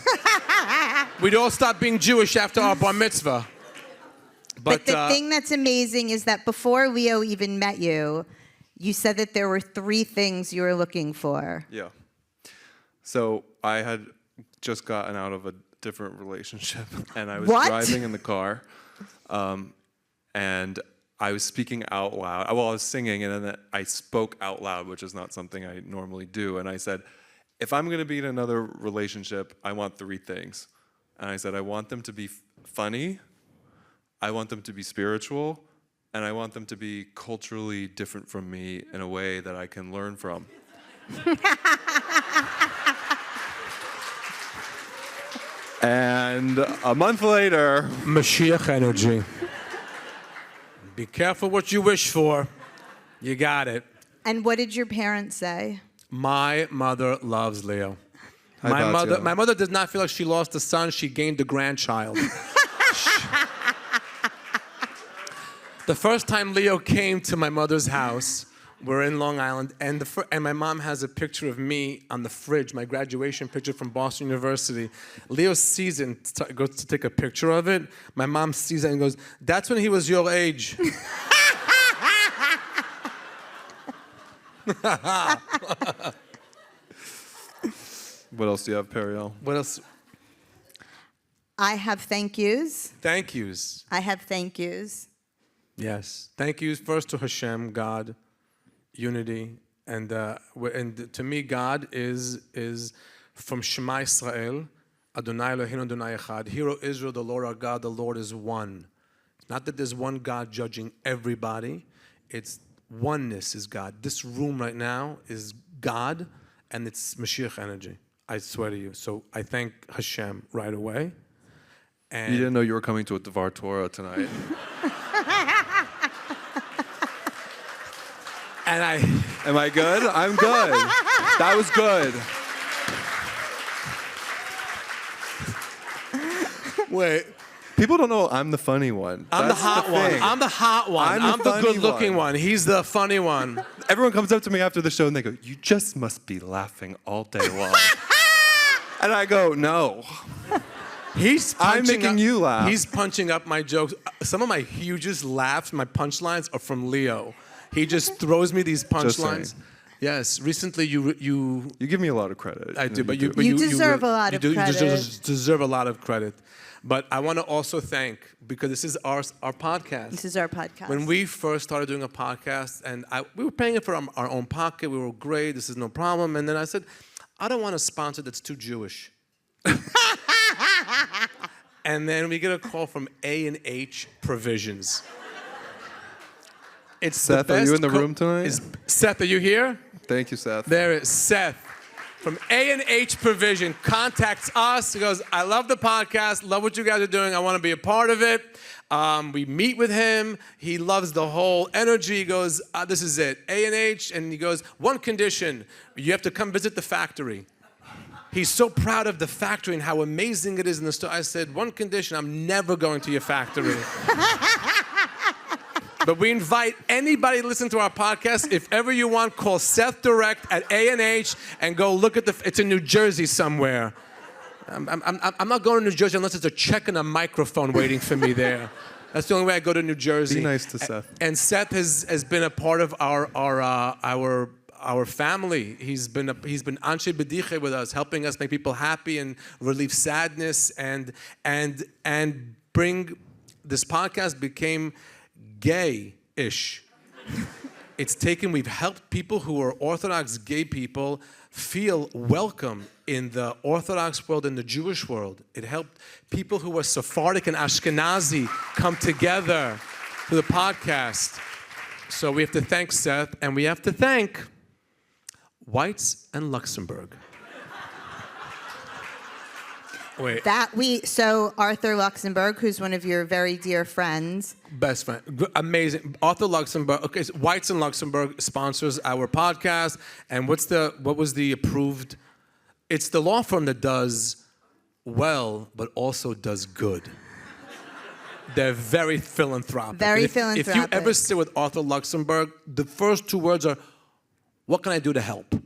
We'd all stop being Jewish after our bar mitzvah. But the thing that's amazing is that before Leo even met you, you said that there were 3 things you were looking for. Yeah. So I had just gotten out of a different relationship, and I was driving in the car, and I was speaking out loud. Well, I was singing, and then I spoke out loud, which is not something I normally do. And I said, if I'm going to be in another relationship, I want 3 things. And I said, I want them to be funny, I want them to be spiritual, and I want them to be culturally different from me in a way that I can learn from. And a month later... Mashiach energy. Be careful what you wish for. You got it. And what did your parents say? My mother loves Leo. Hi, My mother does not feel like she lost a son, she gained a grandchild. The first time Leo came to my mother's house, we're in Long Island, and my mom has a picture of me on the fridge, my graduation picture from Boston University. Leo sees it and goes to take a picture of it. My mom sees it and goes, that's when he was your age. What else do you have, Periel? What else? I have thank yous. Thank yous. I have thank yous. Yes. Thank yous first to Hashem, God, unity. And to me, God is from Shema Israel, Adonai Eloheinu Adonai Echad. Hear, O Israel, the Lord our God, the Lord is one. It's not that there's one God judging everybody. It's oneness is God. This room right now is God, and it's Mashiach energy. I swear to you. So I thank Hashem right away. And You didn't know you were coming to a Devar Torah tonight. And Am I good? I'm good. That was good. wait. People don't know I'm the funny one. I'm That's the hot one. thing. I'm the hot one. I'm I'm the the funny good-looking one. one. He's the funny one. Everyone comes up to me after the show and they go, you just must be laughing all day long. And I go, no. I'm making you laugh. He's punching up my jokes. Some of my hugest laughs, my punchlines, are from Leo. He just throws me these punchlines. saying. Yes. Recently, you You give me a lot of credit. I do, but you You deserve a lot of credit. You deserve a lot of credit. But I want to also thank, because this is our podcast. This is our podcast. When we first started doing a podcast, and we were paying it for our own pocket, we were great, this is no problem. And then I said, I don't want a sponsor that's too Jewish. And then we get a call from A&H Provisions. It's Seth, are you in the room tonight? Seth, are you here? Thank you, Seth. There is Seth from A&H Provision contacts us. He goes, I love the podcast, love what you guys are doing. I want to be a part of it. We meet with him. He loves the whole energy. He goes, this is it, A&H. And he goes, one condition, you have to come visit the factory. He's so proud of the factory and how amazing it is in the store. I said, one condition, I'm never going to your factory. But we invite anybody to listen to our podcast. If ever you want, call Seth direct at A&H and go look at it's in New Jersey somewhere. I'm not going to New Jersey unless there's a check and a microphone waiting for me there. That's the only way I go to New Jersey. Be nice to Seth. And Seth has been a part of our family. He's been Anshe Bediche with us, helping us make people happy and relieve sadness and bring this podcast became gay-ish. We've helped people who are Orthodox gay people feel welcome in the Orthodox world and the Jewish world. It helped people who are Sephardic and Ashkenazi come together to the podcast. So we have to thank Seth, and we have to thank Whites and Luxembourg. Wait. So Arthur Luxembourg, who's one of your very dear friends. Best friend. Amazing. Arthur Luxembourg. Okay, so Whites and Luxembourg sponsors our podcast. And what was the approved? It's the law firm that does well, but also does good. They're very philanthropic. Philanthropic. If you ever sit with Arthur Luxembourg, the first two words are, what can I do to help?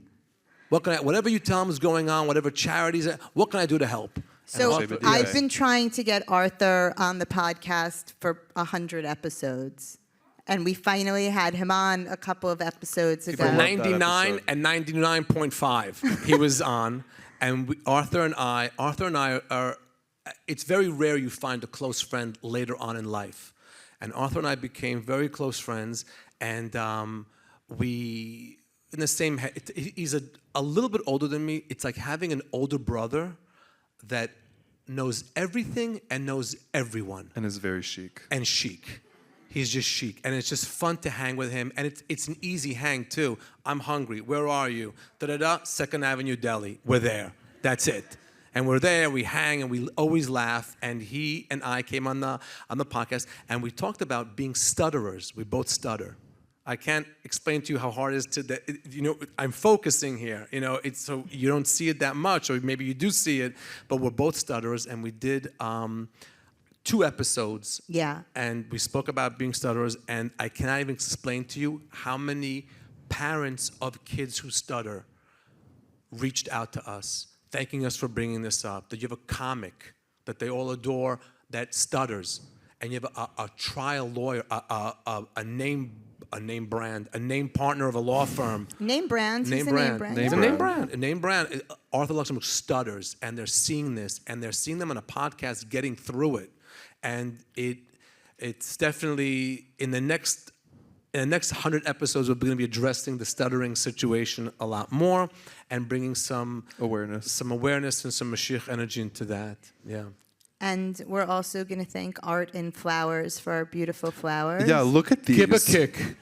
Whatever you tell him is going on, whatever charities, what can I do to help? So I've been trying to get Arthur on the podcast for 100 episodes. And we finally had him on a couple of episodes ago. For 99 and 99.5, he was on. And Arthur and I are, it's very rare you find a close friend later on in life. And Arthur and I became very close friends. And in the same, he's a little bit older than me. It's like having an older brother that knows everything and knows everyone. And is very chic. And chic. He's just chic. And it's just fun to hang with him. And it's an easy hang, too. I'm hungry. Where are you? Da-da-da, 2nd Avenue Deli. We're there. That's it. And we're there, we hang, and we always laugh. And he and I came on the podcast, and we talked about being stutterers. We both stutter. I can't explain to you how hard it is I'm focusing here. It's so you don't see it that much, or maybe you do see it, but we're both stutterers, and we did 2 episodes. Yeah. And we spoke about being stutterers, and I cannot even explain to you how many parents of kids who stutter reached out to us, thanking us for bringing this up, that you have a comic that they all adore that stutters, and you have a trial lawyer, a name brand, a name partner of a law firm. Name brand. Name It's brand. a name brand. It's a name brand. A name brand. Arthur Luxembourg stutters, and they're seeing this, and they're seeing them on a podcast getting through it. And it's definitely, in the next 100 episodes, we're going to be addressing the stuttering situation a lot more and bringing some awareness and some Mashiach energy into that. Yeah. And we're also going to thank Art in Flowers for our beautiful flowers. Yeah, look at these. Give a kick.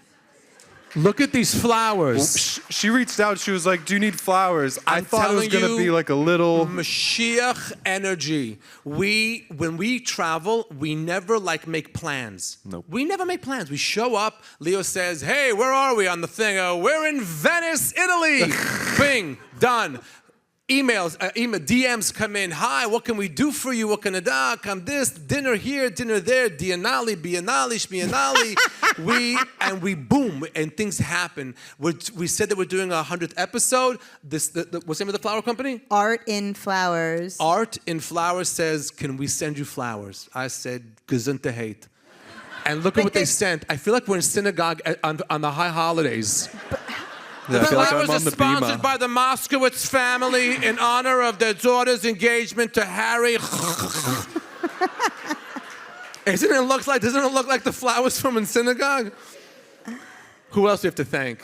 Look at these flowers. She reached out. She was like, "Do you need flowers?" I I'm thought it was telling going to you, be like a little Mashiach energy. When we travel, we never make plans. Nope. We never make plans. We show up. Leo says, "Hey, where are we?" On the thing. We're in Venice, Italy. Bing, done. Emails, DMs come in. Hi, what can we do for you? What can I do? Come this, dinner here, dinner there, Dianali, Biennale, Shmianali. we boom, and things happen. We said that we're doing a 100th episode. What's the name of the flower company? Art in Flowers. Art in Flowers says, can we send you flowers? I said, gesundheit. hate. And look at what they sent. I feel like we're in synagogue on the high holidays. Yeah, The I feel like flowers I'm are on the sponsored Bima. by the Moskowitz family in honor of their daughter's engagement to Harry. Doesn't it look like the flowers from in synagogue? Who else do we have to thank?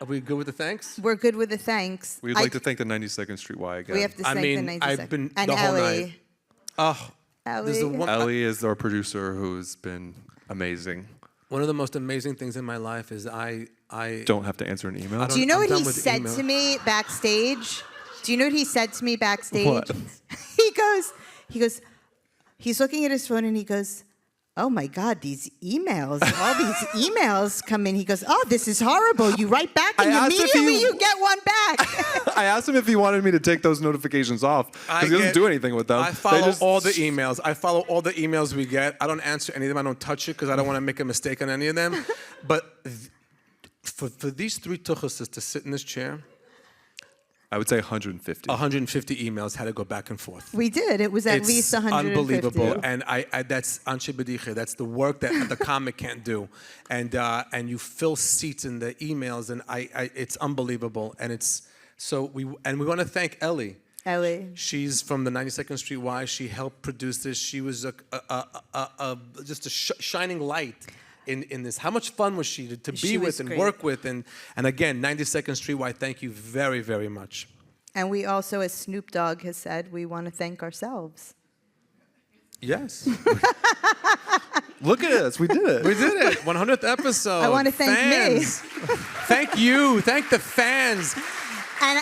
Are we good with the thanks? We're good with the thanks. We'd like to thank the 92nd Street Y again. We have to thank the 92nd. I've been and the whole Ellie. night. Oh, Ellie. Ellie is our producer, who's been amazing. One of the most amazing things in my life is I Don't have to answer an email. Do you know I'm what done he with said email. to me backstage? Do you know what he said to me backstage? What? He goes, he's looking at his phone and he goes, oh my God, these emails, all these emails come in. He goes, oh, this is horrible. You write back and immediately you get one back. I asked him if he wanted me to take those notifications off because he doesn't do anything with them. I follow all the emails. I follow all the emails we get. I don't answer any of them. I don't touch it because I don't want to make a mistake on any of them. But for these three tuchuses to sit in this chair, I would say 150. 150 emails had to go back and forth. We did. It was at least 150. Unbelievable. And I that's Anshe Bediche. That's the work that the comic can't do. And you fill seats in the emails, and it's unbelievable. And it's so we want to thank Ellie. Ellie. She's from the 92nd Street Y. She helped produce this. She was just a shining light in this. How much fun was she to be with and work with? And again, 92nd Street Y, thank you very, very much. And we also, as Snoop Dogg has said, we want to thank ourselves. Yes. Look at us. We did it. We did it. 100th episode. I want to thank me. Thank you. Thank the fans.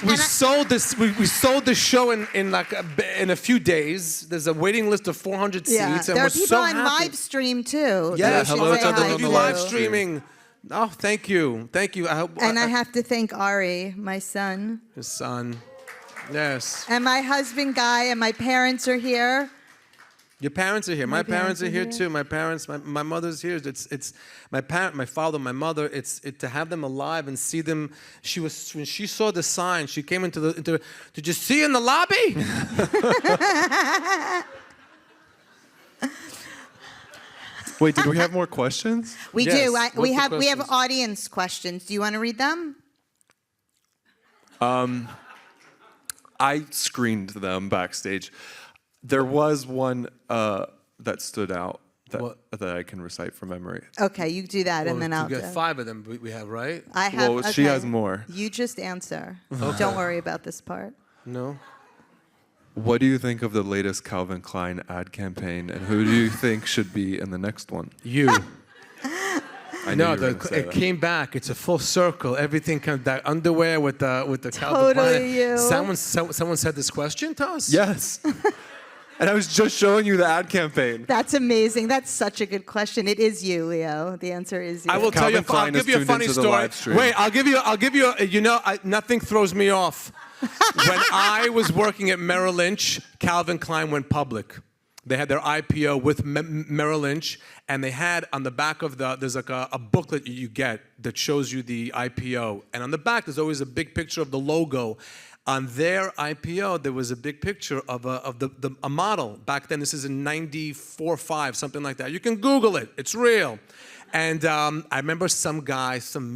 We sold the show in a few days. There's a waiting list of 400 seats, and there we're are people so on happy. live stream too. Yeah, hello to everyone on the live live streaming. Oh, thank you. I have to thank Ari, my son. His son. Yes. And my husband Guy, and my parents are here. Your parents are here. My parents are here too. My parents, my mother's here. It's my father, my mother. To have them alive and see them. When she saw the sign, she came into the. Did you see in the lobby? Wait, did we have more questions? We Yes. do. We have questions? audience questions. Do you want to read them? I screened them backstage. There was one that stood out that I can recite from memory. Okay, you do that, and then I'll You do. get 5 of them. We have, right? I have. Well, she has more. You just answer. Don't worry about this part. No. What do you think of the latest Calvin Klein ad campaign, and who do you think should be in the next one? You. I know No, it came back. It's a full circle. Everything comes. That underwear with the Calvin Klein. you. Someone said this question to us. Yes. And I was just showing you the ad campaign. That's amazing. That's such a good question. It is you, Leo. The answer is you. I will tell you. Calvin Klein I'll give is you a tuned funny into the story. live stream. Wait, I'll give you. Nothing throws me off. When I was working at Merrill Lynch, Calvin Klein went public. They had their IPO with Merrill Lynch, and they had on the back of there's like a booklet you get that shows you the IPO, and on the back there's always a big picture of the logo. On their IPO, there was a big picture of a model. Back then, this is in 94, 5, something like that. You can Google it. It's real. And I remember some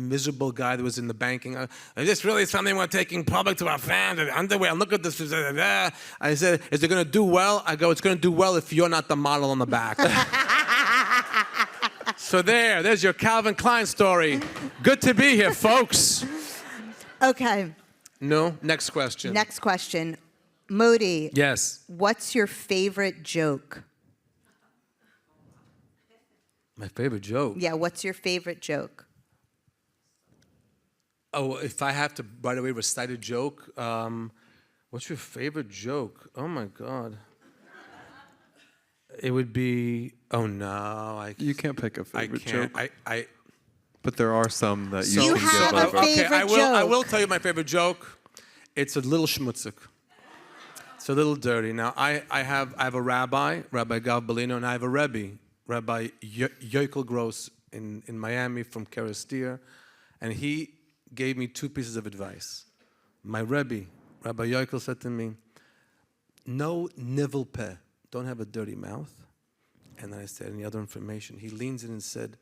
miserable guy that was in the banking. Is this really something we're taking public to our fans? Underwear, and look at this. I said, is it going to do well? I go, it's going to do well if you're not the model on the back. So there's your Calvin Klein story. Good to be here, folks. Okay. No? Next question. Next question. Modi. Yes. What's your favorite joke? My favorite joke? Yeah, what's your favorite joke? Oh, if I have to right away recite a joke, what's your favorite joke? Oh my God. It would be, oh no. You can't pick a favorite joke. But there are some that you You can have give a over. favorite I joke. will tell you my favorite joke. It's a little schmutzig. It's a little dirty. Now, I have a rabbi, Rabbi Gal Bellino, and I have a Rebbe, Rabbi Yoikel Gross in Miami from Karastir, and he gave me 2 pieces of advice. My Rebbe, Rabbi Yoikel, said to me, no nivel peh, don't have a dirty mouth. And then I said, any other information? He leans in and said,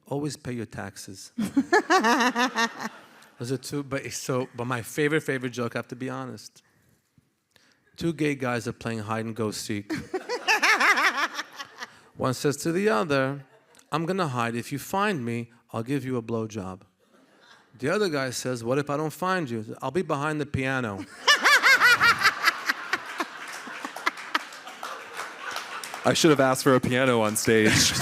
always pay your taxes. Those are 2, but my favorite joke, I have to be honest. 2 gay guys are playing hide and go seek. One says to the other, I'm gonna hide. If you find me, I'll give you a blowjob. The other guy says, what if I don't find you? I'll be behind the piano. I should have asked for a piano on stage.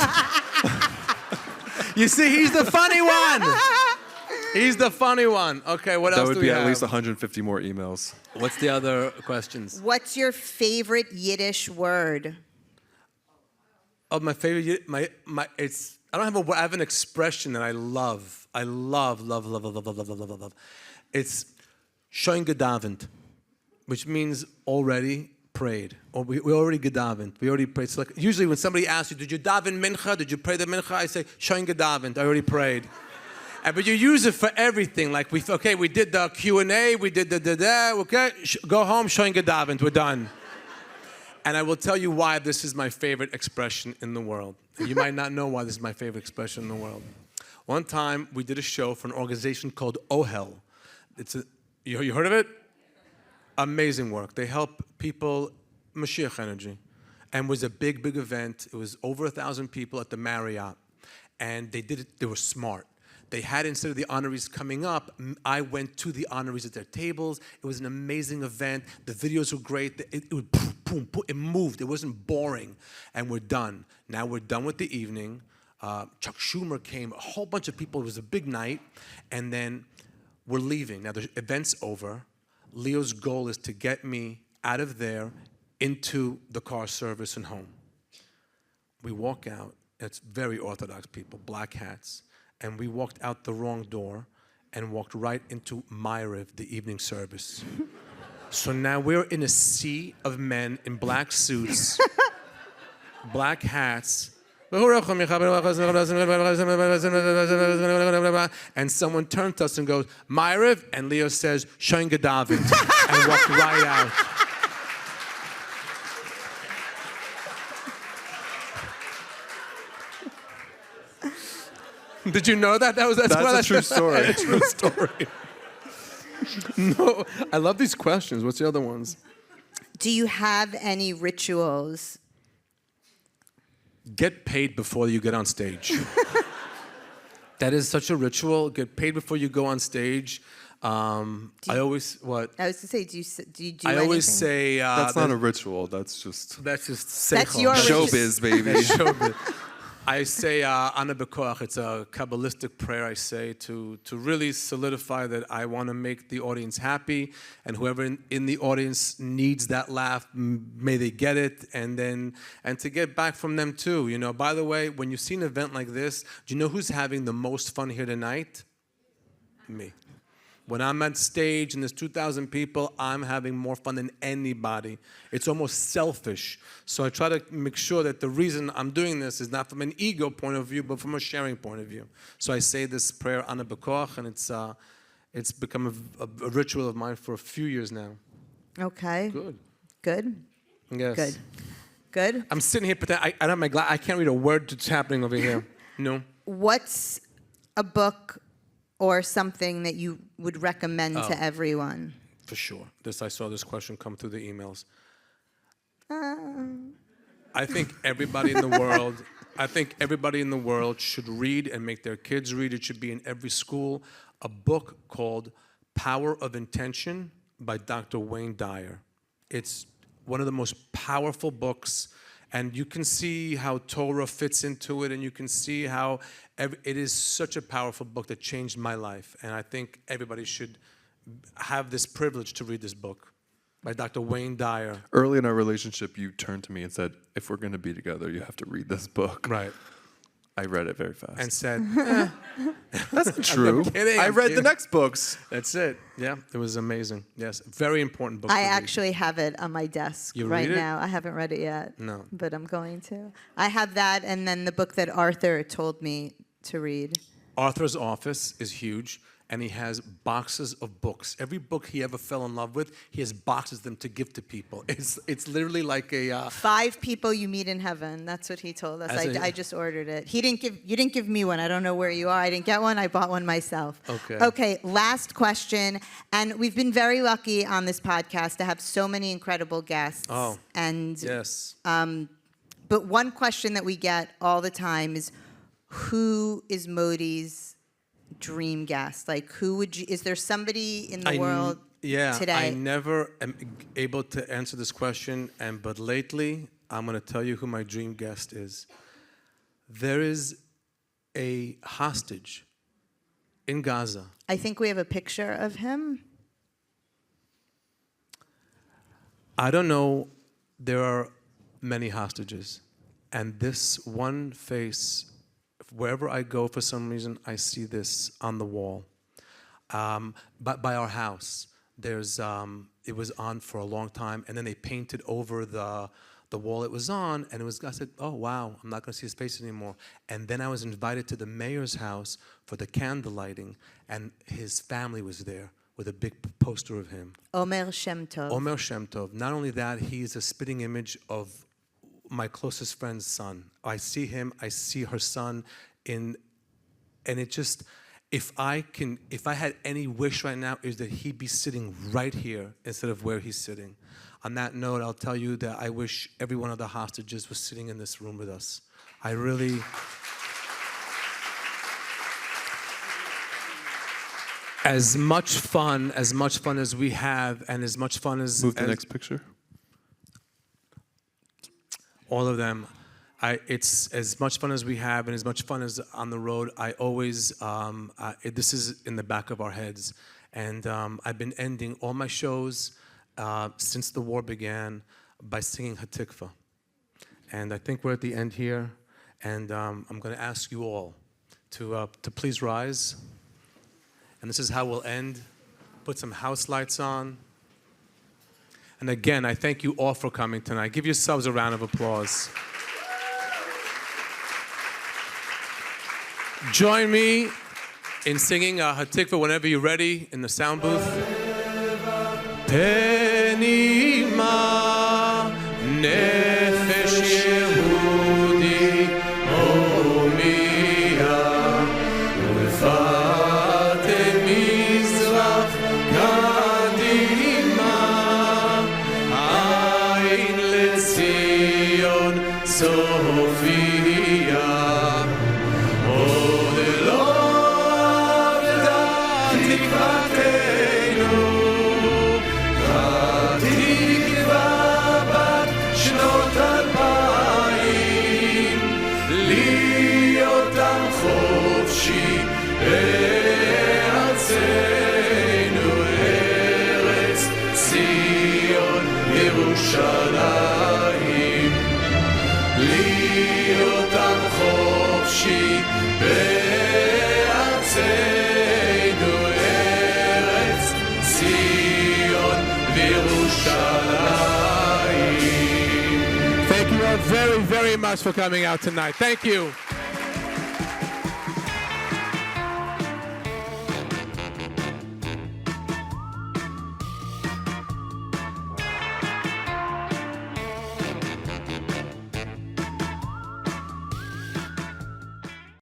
You see, he's the funny one. He's the funny one. Okay, what else That do would we be have? at least 150 more emails. What's the other questions? What's your favorite Yiddish word? Oh, my favorite, it's, I don't have a word, I have an expression that I love. I love. It's shoin gedavent, which means already prayed. Or we already gedavent, we already prayed. So like, usually when somebody asks you, did you daven mincha, did you pray the mincha? I say, shoin gedavent, I already prayed. But you use it for everything. Like, we did the Q&A, we did the okay, go home, shoin gedavent, we're done. And I will tell you why this is my favorite expression in the world. You might not know why this is my favorite expression in the world. One time, we did a show for an organization called OHEL. You heard of it? Amazing work. They help people, Mashiach energy. And it was a big event. It was over 1,000 people at the Marriott. And they did it, they were smart. They had, instead of the honorees coming up, I went to the honorees at their tables. It was an amazing event. The videos were great. It moved. It wasn't boring. And we're done. Now we're done with the evening. Chuck Schumer came, a whole bunch of people. It was a big night. And then we're leaving. Now the event's over. Leo's goal is to get me out of there into the car service and home. We walk out. It's very Orthodox people, black hats. And we walked out the wrong door and walked right into Rave, the evening service. So now we're in a sea of men in black suits, black hats. And someone turned to us and goes, Rave, and Leo says, Shoin gedavent, and walked right out. Did you know that? That's a true story. A true story. No, I love these questions. What's the other ones? Do you have any rituals? Get paid before you get on stage. That is such a ritual. Get paid before you go on stage. I always, what? I was to say, do you do I anything? always say... that's not a ritual. That's just That's seichel. your showbiz, baby. Showbiz. I say Ana Bekoach. It's a Kabbalistic prayer I say to really solidify that I want to make the audience happy, and whoever in the audience needs that laugh, may they get it, and to get back from them too. You know, by the way, when you see an event like this, do you know who's having the most fun here tonight? Me. When I'm on stage and there's 2,000 people, I'm having more fun than anybody. It's almost selfish. So I try to make sure that the reason I'm doing this is not from an ego point of view, but from a sharing point of view. So I say this prayer, Ana Bekoach, and it's become a ritual of mine for a few years now. Okay. Good? Yes. Good? I'm sitting here, but I don't have my I can't read a word that's happening over here. No. What's a book or something that you would recommend to everyone? For sure. I saw this question come through the emails. I think everybody in the world should read and make their kids read. It should be in every school. A book called Power of Intention by Dr. Wayne Dyer. It's one of the most powerful books, and you can see how Torah fits into it, and you can see how it is such a powerful book that changed my life. And I think everybody should have this privilege to read this book by Dr. Wayne Dyer. Early in our relationship, you turned to me and said, if we're going to be together, you have to read this book. Right. I read it very fast. And said, that's not true. I read the next books. That's it. Yeah, it was amazing. Yes, very important book. I actually have it on my desk right now. I haven't read it yet. No. But I'm going to. I have that, and then the book that Arthur told me to read. Arthur's office is huge, and he has boxes of books. Every book he ever fell in love with, he has boxes of them to give to people. It's literally like a 5 people you meet in heaven. That's what he told us. I just ordered it. You didn't give me one. I don't know where you are. I didn't get one. I bought one myself. Okay, last question. And we've been very lucky on this podcast to have so many incredible guests. Oh. And yes. But one question that we get all the time is, who is Modi's dream guest? Like, is there somebody in the world today? I never am able to answer this question, but lately, I'm going to tell you who my dream guest is. There is a hostage in Gaza. I think we have a picture of him. I don't know. There are many hostages. And this one face, wherever I go, for some reason, I see this on the wall. But by our house, there's it was on for a long time, and then they painted over the wall it was on, and I said, oh wow, I'm not going to see his face anymore. And then I was invited to the mayor's house for the candle lighting, and his family was there with a big poster of him. Omer Shem Tov. Omer Shem Tov. Not only that, he's a spitting image of my closest friend's son. I see him, I see her son, and it just, if I had any wish right now, is that he be sitting right here instead of where he's sitting. On that note, I'll tell you that I wish every one of the hostages was sitting in this room with us. I really... As much fun as we have, and as much fun as... Move the next picture. All of them. It's as much fun as we have, and as much fun as on the road. I always, this is in the back of our heads. And I've been ending all my shows since the war began by singing Hatikva. And I think we're at the end here. And I'm going to ask you all to please rise. And this is how we'll end. Put some house lights on. And again, I thank you all for coming tonight. Give yourselves a round of applause. Join me in singing Hatikva whenever you're ready in the sound booth. Penima nefesh Yehudi homiya ulfate mizrach kadima ayin lezion Sophia. ירושלים, להיות עם חופשי בארצנו, ארץ ציון וירושלים. Thank you all very, very much for coming out tonight. Thank you.